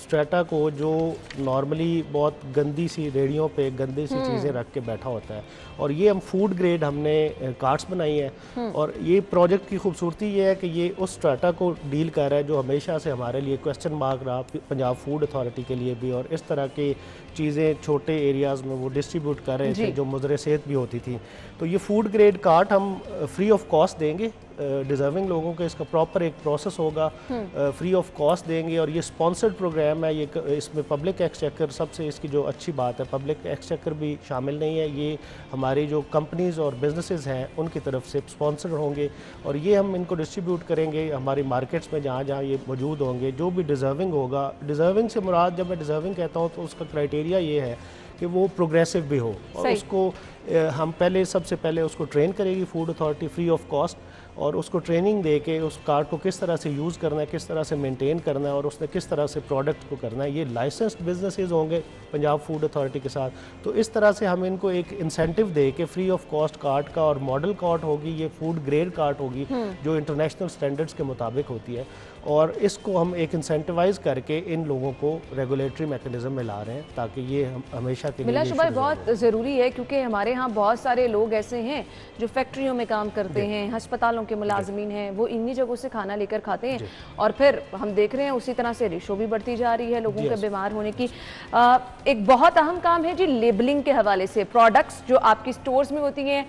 S6: स्ट्रेटा को जो नॉर्मली बहुत गंदी सी रेडियों पे गंदी सी चीज़ें रख के बैठा होता है और ये हम फूड ग्रेड हमने कार्ट्स बनाई है। और ये प्रोजेक्ट की खूबसूरती ये है कि ये उस स्ट्रेटा को डील कर रहा है जो हमेशा से हमारे लिए क्वेश्चन मार्क रहा, पंजाब फूड अथॉरिटी के लिए भी, और इस तरह की चीज़ें छोटे एरियाज़ में वो डिस्ट्रीब्यूट कर रहे थे जो मुज़र सेहत भी होती थी। तो ये फूड ग्रेड कार्ट हम फ्री ऑफ कॉस्ट देंगे डिज़र्विंग लोगों को। इसका प्रॉपर एक प्रोसेस होगा, फ्री ऑफ कॉस्ट देंगे और ये स्पॉन्सर्ड प्रोग्राम है। ये इसमें पब्लिक एक्सचेकर, सबसे इसकी जो अच्छी बात है, पब्लिक एक्सचेकर भी शामिल नहीं है। ये हमारी जो कंपनीज़ और बिजनेसेस हैं उनकी तरफ से स्पॉन्सर होंगे और ये हम इनको डिस्ट्रीब्यूट करेंगे हमारी मार्केट्स में जहाँ जहाँ ये मौजूद होंगे। जो भी डिज़र्विंग होगा, डिज़र्विंग से मुराद जब मैं डिज़र्विंग कहता हूँ तो उसका क्राइटेरिया ये है कि वो प्रोग्रेसिव भी हो और उसको हम सबसे पहले उसको ट्रेन करेगी food authority free of cost और उसको ट्रेनिंग दे के उस कार्ड को किस तरह से यूज़ करना है, किस तरह से मेंटेन करना है और उसने किस तरह से प्रोडक्ट को करना है। ये लाइसेंस्ड बिजनेसेस होंगे पंजाब फूड अथॉरिटी के साथ। तो इस तरह से हम इनको एक इंसेंटिव दे के फ्री ऑफ कॉस्ट कार्ड का, और मॉडल कार्ड होगी, ये फूड ग्रेड कार्ड होगी जो इंटरनेशनल स्टैंडर्ड्स के मुताबिक होती है। और इसको हम एक इंसेंटिवाइज करके इन लोगों को रेगुलेटरी मैकेनिज्म में ला रहे हैं ताकि ये हमेशा के लिए
S1: बिला शुबा बहुत ज़रूरी है, क्योंकि हमारे यहाँ बहुत सारे लोग ऐसे हैं जो फैक्ट्रियों में काम करते हैं, अस्पतालों के मुलाजमीन हैं, वो इन्हीं जगहों से खाना लेकर खाते हैं और फिर हम देख रहे हैं उसी तरह से रेशो भी बढ़ती जा रही है लोगों के बीमार होने की। एक बहुत अहम काम है जी लेबलिंग के हवाले से, प्रोडक्ट्स जो आपकी स्टोर्स में होती हैं,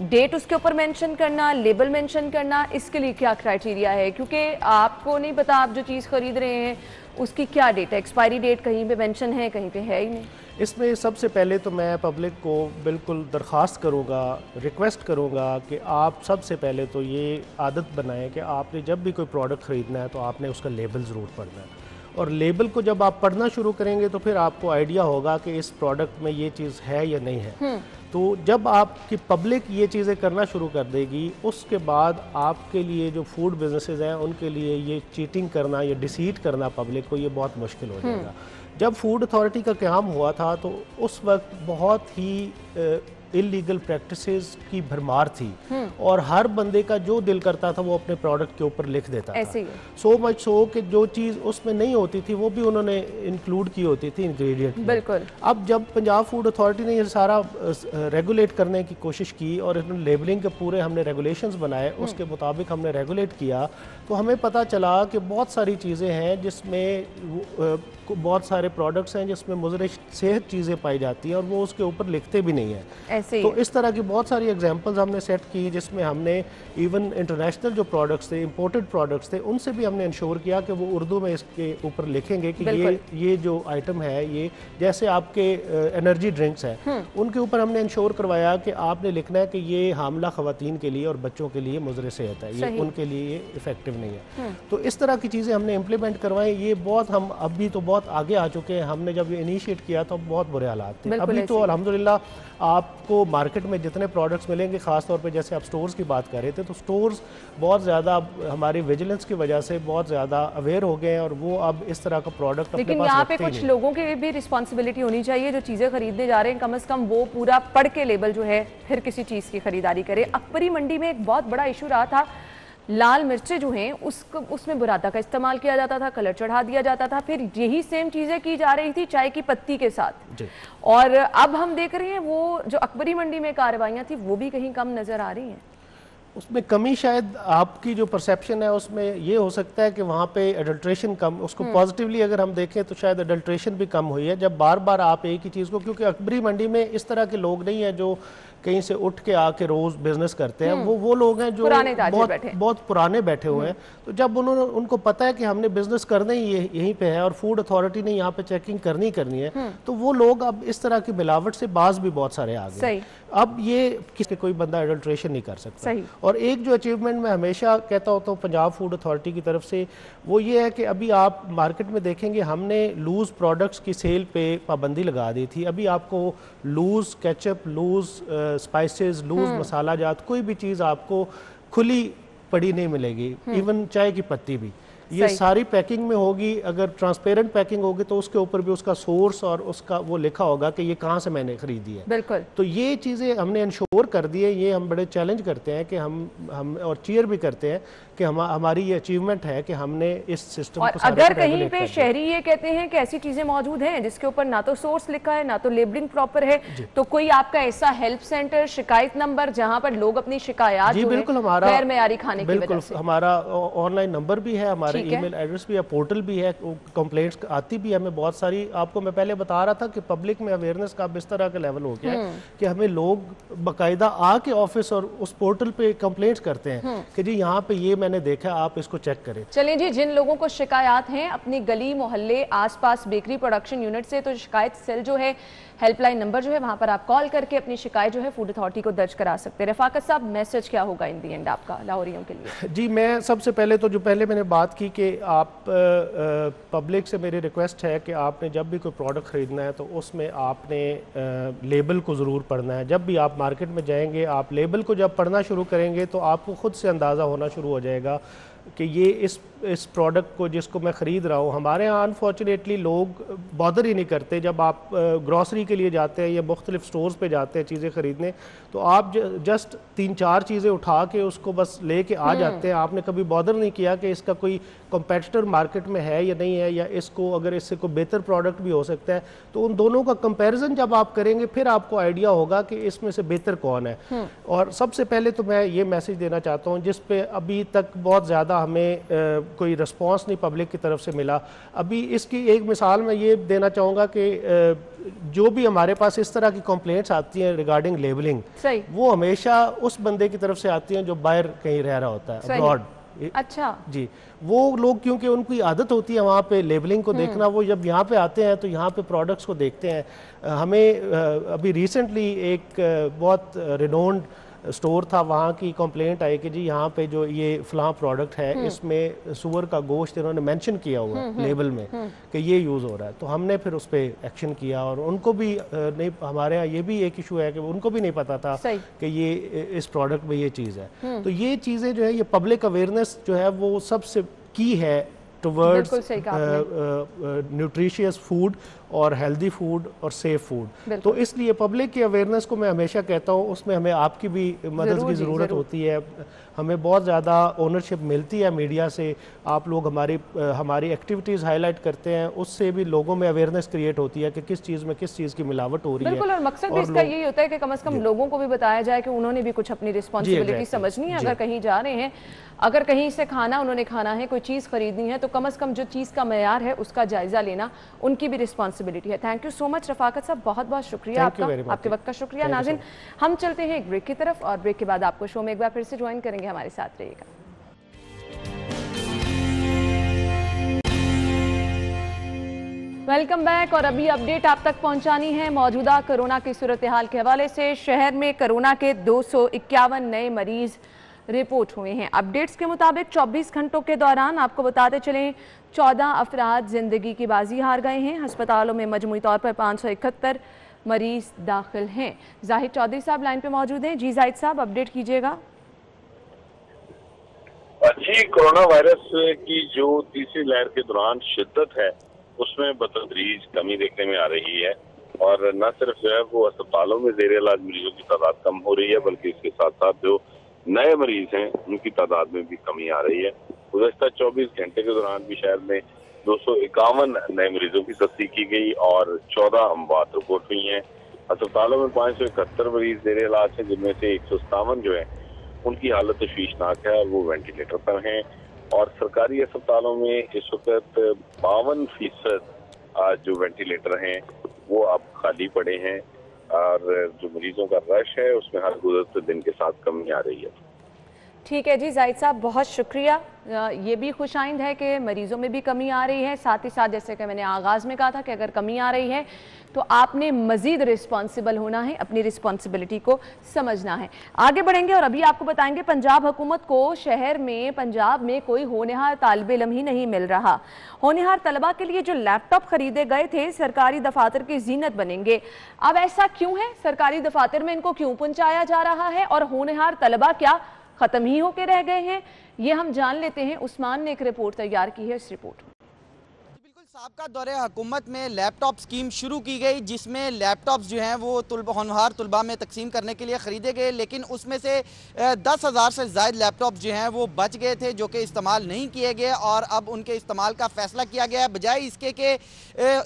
S1: डेट उसके ऊपर मेंशन करना, लेबल मेंशन करना, इसके लिए क्या क्राइटेरिया है? क्योंकि आपको नहीं पता आप जो चीज़ खरीद रहे हैं उसकी क्या डेट है, एक्सपायरी डेट कहीं पे मेंशन है, कहीं पे है ही नहीं।
S6: इसमें सबसे पहले तो मैं पब्लिक को बिल्कुल दरख्वास्त करूँगा, रिक्वेस्ट करूँगा कि आप सबसे पहले तो ये आदत बनाएं कि आपने जब भी कोई प्रोडक्ट ख़रीदना है तो आपने उसका लेबल ज़रूर पढ़ना है, और लेबल को जब आप पढ़ना शुरू करेंगे तो फिर आपको आइडिया होगा कि इस प्रोडक्ट में ये चीज़ है या नहीं है। तो जब आपकी पब्लिक ये चीज़ें करना शुरू कर देगी, उसके बाद आपके लिए जो फूड बिजनेसेस हैं उनके लिए ये चीटिंग करना या डिसीट करना पब्लिक को ये बहुत मुश्किल हो जाएगा। जब फूड अथॉरिटी का क़याम हुआ था तो उस वक्त बहुत ही इलीगल प्रैक्टिसेस की भरमार थी और हर बंदे का जो दिल करता था वो अपने प्रोडक्ट के ऊपर लिख देता था। सो मच सो कि जो चीज़ उसमें नहीं होती थी वो भी उन्होंने इंक्लूड की होती थी इंग्रेडिएंट में।
S1: बिल्कुल।
S6: अब जब पंजाब फूड अथॉरिटी ने ये सारा रेगुलेट करने की कोशिश की और इन्होंने लेबलिंग के पूरे हमने रेगुलेशंस बनाए, उसके मुताबिक हमने रेगुलेट किया, तो हमें पता चला कि बहुत सारी चीज़ें हैं जिसमें बहुत सारे प्रोडक्ट्स हैं जिसमें मुज़र सेहत चीज़ें पाई जाती हैं और वो उसके ऊपर लिखते भी नहीं हैं। तो इस तरह की बहुत सारी एग्जांपल्स हमने सेट की जिसमें हमने इवन इंटरनेशनल जो प्रोडक्ट्स थे, इंपोर्टेड प्रोडक्ट्स थे, उनसे भी हमने इंश्योर किया कि वो उर्दू में इसके ऊपर लिखेंगे कि ये जो आइटम है, ये जैसे आपके एनर्जी ड्रिंक्स हैं उनके ऊपर हमने इंश्योर करवाया कि आपने लिखना है कि ये हामला ख़वातीन के लिए और बच्चों के लिए मुज़र सेहत है, ये उनके लिए इफेक्टिव नहीं है। तो इस तरह की चीज़ें हमने इम्प्लीमेंट करवाई। ये बहुत हम अभी तो बहुत आगे आ चुके हैं। हमने जब ये इनिशिएट किया तो बहुत बुरे हालात थे। अभी तो अल्हम्दुलिल्लाह आपको मार्केट में जितने प्रोडक्ट्स मिलेंगे, ख़ास तौर पे जैसे आप स्टोर्स की बात कर रहे थे, तो स्टोर्स बहुत ज़्यादा हमारी विजिलेंस की वजह से बहुत ज़्यादा अवेयर हो गए हैं और वो अब इस तरह का प्रोडक्ट अपने पास रखते ही नहीं।
S1: लेकिन यहाँ पे कुछ लोगों की भी रिस्पॉन्सिबिलिटी होनी चाहिए, जो चीज़ें खरीदने जा रहे हैं कम से कम वो पूरा पढ़ के लेबल जो है फिर किसी चीज़ की खरीदारी करें। अकबरी मंडी में एक बहुत बड़ा इशू रहा था, लाल मिर्चें जो हैं उसमें बुरादा का इस्तेमाल किया जाता था, कलर चढ़ा दिया जाता था, फिर यही सेम चीज़ें की जा रही थी चाय की पत्ती के साथ। और अब हम देख रहे हैं वो जो अकबरी मंडी में कार्रवाइयाँ थी वो भी कहीं कम नज़र आ रही हैं।
S6: उसमें कमी शायद आपकी जो परसेप्शन है उसमें ये हो सकता है कि वहाँ पे एडल्ट्रेशन कम, उसको पॉजिटिवली अगर हम देखें तो शायद एडल्ट्रेशन भी कम हुई है जब बार बार आप एक ही चीज़ को, क्योंकि अकबरी मंडी में इस तरह के लोग नहीं हैं जो कहीं से उठ के आके रोज बिजनेस करते हैं। वो लोग हैं जो बहुत पुराने बैठे हुए हैं। तो जब उनको पता है कि हमने बिजनेस करना ही यहीं पे है और फूड अथॉरिटी ने यहाँ पे चेकिंग करनी है, तो वो लोग अब इस तरह की मिलावट से बाज भी बहुत सारे आ गए। अब ये किसी कोई बंदा एडल्ट्रेशन नहीं कर सकता। और एक जो अचीवमेंट मैं हमेशा कहता होता हूँ पंजाब फूड अथॉरिटी की तरफ से, वो ये है कि अभी आप मार्केट में देखेंगे हमने लूज प्रोडक्ट्स की सेल पे पाबंदी लगा दी थी। अभी आपको loose ketchup, loose spices, loose masala जात कोई भी चीज़ आपको खुली पड़ी नहीं मिलेगी, इवन चाय की पत्ती भी। ये सारी पैकिंग में होगी। अगर ट्रांसपेरेंट पैकिंग होगी तो उसके ऊपर भी उसका सोर्स और उसका वो लिखा होगा कि ये कहाँ से मैंने खरीदी है।
S1: बिल्कुल।
S6: तो ये चीज़ें हमने इंश्योर कर दी है। ये हम बड़े चैलेंज करते हैं कि हम और चीयर भी करते हैं कि हमारी ये अचीवमेंट है कि हमने इस सिस्टम को
S1: अगर कहीं पे शहरी ये कहते हैं कि ऐसी चीज़ें मौजूद हैं जिसके ऊपर ना तो सोर्स लिखा है ना तो लेबलिंग प्रॉपर है, तो कोई आपका ऐसा हेल्प सेंटर, शिकायत नंबर जहाँ पर लोग अपनी शिकायत
S6: जी बिल्कुल हमारा
S1: गैर मेयारी खाने की वजह से,
S6: हमारा ऑनलाइन नंबर भी है, हमारे ईमेल एड्रेस भी है, पोर्टल भी है, कंप्लेंट्स आती भी है हमें बहुत सारी। आपको मैं पहले बता रहा था कि पब्लिक में अवेयरनेस का इस तरह का लेवल हो गया है कि हमें लोग बाकायदा आके ऑफिस और उस पोर्टल पे कंप्लेंट्स करते हैं कि जी यहाँ पे ये मैंने देखा, आप इसको चेक करें।
S1: चलिए जी, जिन लोगों को शिकायत हैं अपनी गली मोहल्ले आसपास बेकरी प्रोडक्शन यूनिट से, तो शिकायत सेल जो है, हेल्पलाइन नंबर जो है, वहां पर आप कॉल करके अपनी शिकायत जो है फूड अथॉरिटी को दर्ज करा सकते हैं। रफाकत साहब, मैसेज क्या होगा इन दी एंड आपका लाहौरियों के लिए?
S6: जी, मैं सबसे पहले तो जो पहले मैंने बात की कि आप पब्लिक से मेरी रिक्वेस्ट है कि आपने जब भी कोई प्रोडक्ट ख़रीदना है तो उसमें आपने लेबल को ज़रूर पढ़ना है। जब भी आप मार्केट में जाएंगे, आप लेबल को जब पढ़ना शुरू करेंगे तो आपको ख़ुद से अंदाज़ा होना शुरू हो जाएगा कि ये इस प्रोडक्ट को जिसको मैं ख़रीद रहा हूँ, हमारे यहाँ अनफॉर्चुनेटली लोग बॉदर ही नहीं करते। जब आप ग्रॉसरी के लिए जाते हैं या मुख्तलिफ स्टोर्स पे जाते हैं चीज़ें ख़रीदने, तो आप जस्ट 3-4 चीज़ें उठा के उसको बस ले के आ जाते हैं। आपने कभी बॉदर नहीं किया कि इसका कोई कंपेटिटर मार्केट में है या नहीं है, या इसको अगर इससे कोई बेहतर प्रोडक्ट भी हो सकता है। तो उन दोनों का कंपैरिजन जब आप करेंगे फिर आपको आइडिया होगा कि इसमें से बेहतर कौन है। और सबसे पहले तो मैं ये मैसेज देना चाहता हूँ, जिस पे अभी तक बहुत ज़्यादा हमें कोई रिस्पांस नहीं पब्लिक की तरफ से मिला। अभी इसकी एक मिसाल मैं ये देना चाहूँगा कि जो भी हमारे पास इस तरह की कंप्लेंट्स आती हैं रिगार्डिंग लेबलिंग, वो हमेशा उस बंदे की तरफ से आती हैं जो बाहर कहीं रह रहा होता है, अब्रॉड।
S1: अच्छा
S6: जी, वो लोग क्योंकि उनकी आदत होती है वहाँ पे लेबलिंग को देखना, वो जब यहाँ पे आते हैं तो यहाँ पे प्रोडक्ट्स को देखते हैं। हमें अभी रिसेंटली एक बहुत रिनोन्ड स्टोर था, वहाँ की कंप्लेंट आई कि जी यहाँ पे जो ये फ़लाँ प्रोडक्ट है इसमें सूअर का गोश्त इन्होंने मेंशन किया हुआ है लेबल में कि ये यूज़ हो रहा है। तो हमने फिर उस पर एक्शन किया, और उनको भी नहीं, हमारे यहाँ ये भी एक इशू है कि उनको भी नहीं पता था कि ये इस प्रोडक्ट में ये चीज़ है। तो ये चीज़ें जो है, ये पब्लिक अवेयरनेस जो है वो सबसे की है टुवर्ड्स न्यूट्रिशियस फूड और हेल्दी फूड और सेफ फूड। तो इसलिए पब्लिक की अवेयरनेस को मैं हमेशा कहता हूँ, उसमें हमें आपकी भी मदद की ज़रूरत होती है। हमें बहुत ज़्यादा ओनरशिप मिलती है मीडिया से, आप लोग हमारी एक्टिविटीज़ हाईलाइट करते हैं, उससे भी लोगों में अवेयरनेस क्रिएट होती है कि किस चीज़ में किस चीज़ की मिलावट हो रही है।
S1: बिल्कुल, और मकसद भी इसका यही होता है कि कम से कम लोगों को भी बताया जाए कि उन्होंने भी कुछ अपनी रिस्पॉन्सिबिलिटी समझनी है। अगर कहीं जा रहे हैं, अगर कहीं से खाना उन्होंने खाना है, कोई चीज़ खरीदनी है, तो कम से कम जो चीज़ का मयार है उसका जायजा लेना उनकी भी रिस्पॉन्सिबिलिटी है। Thank you so much Rafaqat साहब, बहुत बहुत शुक्रिया आपका, आपके वक्त का शुक्रिया। नाज़रीन, हम चलते हैं एक ब्रेक की तरफ, और ब्रेक के बाद आपको शो में एक बार फिर से ज्वाइन करेंगे, हमारे साथ रहिएगा। Welcome back. और अभी अपडेट आप तक पहुंचानी है मौजूदा कोरोना की सूरत हाल के हवाले से। शहर में कोरोना के 251 नए मरीज रिपोर्ट हुए हैं। अपडेट्स के मुताबिक 24 घंटों के दौरान आपको बताते चलें 14 अफराद जिंदगी की बाजी हार गए हैं। अस्पतालों में मजमूई तौर पर 571 मरीज दाखिल हैं। जाहिद चौधरी साहब लाइन पे मौजूद हैं। जी जाहिद साहब, अपडेट कीजिएगा।
S7: जी, कोरोना वायरस की जो तीसरी लहर के दौरान शिद्दत है उसमें बतदरीज कमी देखने में आ रही है, और न सिर्फ जो है वो अस्पतालों में जेर इलाज मरीजों की तादाद कम हो रही है, बल्कि इसके साथ साथ जो नए मरीज हैं उनकी तादाद में भी कमी आ रही है। गुज़श्ता 24 घंटे के दौरान भी शहर में 251 नए मरीजों की तस्दीक की गई और 14 अमवात रिपोर्ट हुई हैं। अस्पतालों में 571 मरीज जेर इलाज हैं, जिनमें से 157 जो है उनकी हालत तशवीशनाक है और वो वेंटिलेटर पर हैं। और सरकारी अस्पतालों में इस वक्त 52% जो वेंटिलेटर हैं वो अब खाली पड़े हैं, और जो मरीजों का रश है उसमें हर गुज़रते दिन के साथ कमी आ रही है।
S1: ठीक है जी जाहिद साहब, बहुत शुक्रिया। ये भी खुशाइंद है कि मरीजों में भी कमी आ रही है, साथ ही साथ जैसे कि मैंने आगाज़ में कहा था कि अगर कमी आ रही है तो आपने मज़ीद रिस्पॉन्सिबल होना है, अपनी रिस्पॉन्सिबिलिटी को समझना है। आगे बढ़ेंगे और अभी आपको बताएंगे पंजाब हुकूमत को शहर में, पंजाब में कोई होनहार तालिब इल्म ही नहीं मिल रहा। होनहार तलबा के लिए जो लैपटॉप खरीदे गए थे सरकारी दफातर की जीनत बनेंगे। अब ऐसा क्यों है? सरकारी दफातर में इनको क्यों पहुँचाया जा रहा है, और होनहार तलबा क्या खत्म ही होके रह गए हैं? ये हम जान लेते हैं। उस्मान ने एक रिपोर्ट तैयार की है, इस रिपोर्ट में।
S8: साबका दौरे हुकूमत में लैपटॉप स्कीम शुरू की गई, जिसमें लैपटॉप्स जो हैं वो होनहार तलबा में तकसीम करने के लिए ख़रीदे गए, लेकिन उसमें से 10,000 से ज़ायद लैपटॉप्स जो हैं वो बच गए थे जो कि इस्तेमाल नहीं किए गए, और अब उनके इस्तेमाल का फ़ैसला किया गया है। बजाय इसके कि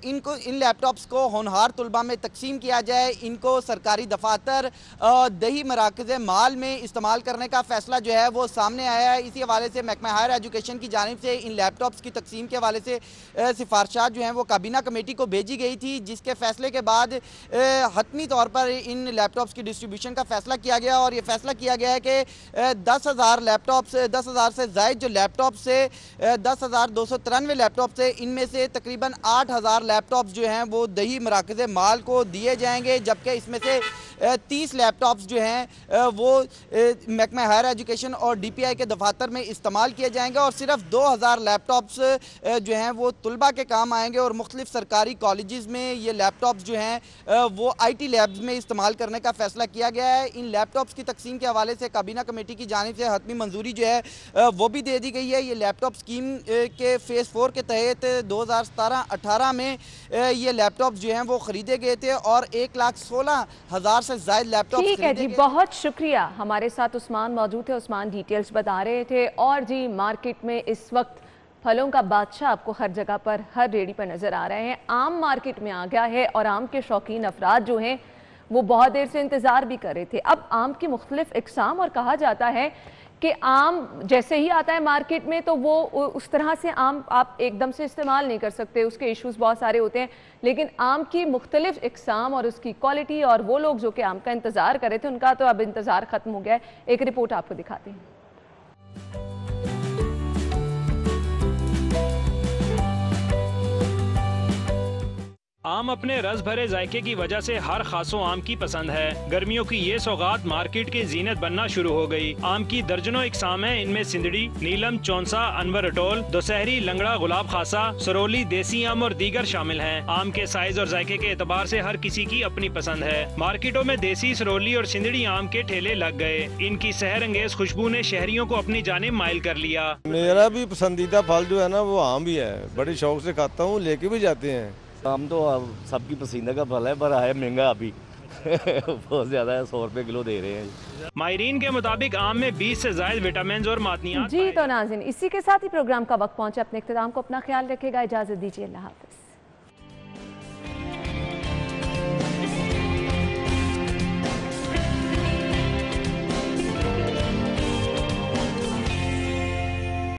S8: इन लैपटॉप्स को होनहार तलबा में तकसीम किया जाए, इनको सरकारी दफातर दही मराकज़ माल में इस्तेमाल करने का फ़ैसला जो है वो सामने आया है। इसी हवाले से महकमा हायर एजुकेशन की जानिब से इन लैपटॉप्स की तकसीम के हवाले से सिफारिशात जो हैं वो काबीना कमेटी को भेजी गई थी, जिसके फैसले के बाद हतमी तौर पर इन लैपटॉप्स की डिस्ट्रीब्यूशन का फैसला किया गया, और ये फैसला किया गया है कि 10,000 लैपटॉप्स, 10,000 से ज़ायद जो लैपटॉप से 10,293 लैपटॉप से इनमें से तकरीबन 8,000 लैपटॉप्स जो हैं वो दही मराकज़ माल को दिए जाएंगे, जबकि इसमें से 30 लैपटॉप्स जो हैं वो महकमा हायर एजुकेशन और DPI के दफातर में इस्तेमाल किए जाएंगे और सिर्फ 2000 लैपटॉप्स जो हैं वो तलबा के काम आएंगे और मुख्तलिफ सरकारी कॉलेजेस में ये लैपटॉप्स जो हैं वो IT लैब्स में इस्तेमाल करने का फैसला किया गया है। इन लैपटॉप्स की तकसीम के हवाले से काबीना कमेटी की जानिब से हतमी मंजूरी जो है वो भी दे दी गई है। ये लैपटॉप स्कीम के फेज़ 4 के तहत 2017-18 में ये लैपटॉप जो हैं वो ख़रीदे गए थे और 1,16,000 से ज़ायद लैपटॉप।
S1: ठीक है जी, बहुत शुक्रिया। हमारे साथ उस्मान मौजूद है, उस्मान डिटेल्स बता रहे थे। और जी, मार्केट में इस वक्त फलों का बादशाह आपको हर जगह पर, हर रेडी पर नज़र आ रहे हैं। आम मार्केट में आ गया है और आम के शौकीन अफराद जो हैं वो बहुत देर से इंतज़ार भी कर रहे थे। अब आम की मुख्तलिफ इकसाम, और कहा जाता है कि आम जैसे ही आता है मार्केट में तो वो उस तरह से आम आप एकदम से इस्तेमाल नहीं कर सकते, उसके इश्यूज बहुत सारे होते हैं। लेकिन आम की मुख्तलिफ इकसाम और उसकी क्वालिटी, और वो लोग जो कि आम का इंतज़ार कर रहे थे उनका तो अब इंतज़ार ख़त्म हो गया है। एक रिपोर्ट आपको दिखाते हैं।
S4: आम अपने रस भरे जायके की वजह से हर खासों आम की पसंद है। गर्मियों की ये सौगात मार्केट की जीनत बनना शुरू हो गई। आम की दर्जनों इकसाम है, इनमें सिंदड़ी, नीलम, चौंसा, अनवर अटोल, दोसहरी, लंगड़ा, गुलाब खासा, सरोली, देसी आम और दीगर शामिल हैं। आम के साइज और जायके के एतबार से हर किसी की अपनी पसंद है। मार्केटों में देसी, सरोली और सिंदड़ी आम के ठेले लग गए। इनकी सहर अंगेज खुशबू ने शहरियों को अपनी जानिब माइल कर लिया।
S9: मेरा भी पसंदीदा फल जो है ना वो आम भी है, बड़े शौक से खाता हूँ, लेके भी जाते हैं।
S10: आम तो सबकी पसंदीदा का फल है, पर है महंगा अभी बहुत ज़्यादा है, 100 रुपये किलो दे रहे हैं।
S4: माहिरीन के मुताबिक आम में 20 से ज़ायद विटामिन और मादनियात।
S1: जी तो नाज़रीन, इसी के साथ ही प्रोग्राम का वक्त पहुंचा। अपने इख्तिताम को अपना ख्याल रखेगा, इजाज़त दीजिए, अल्लाह हाफ़िज़।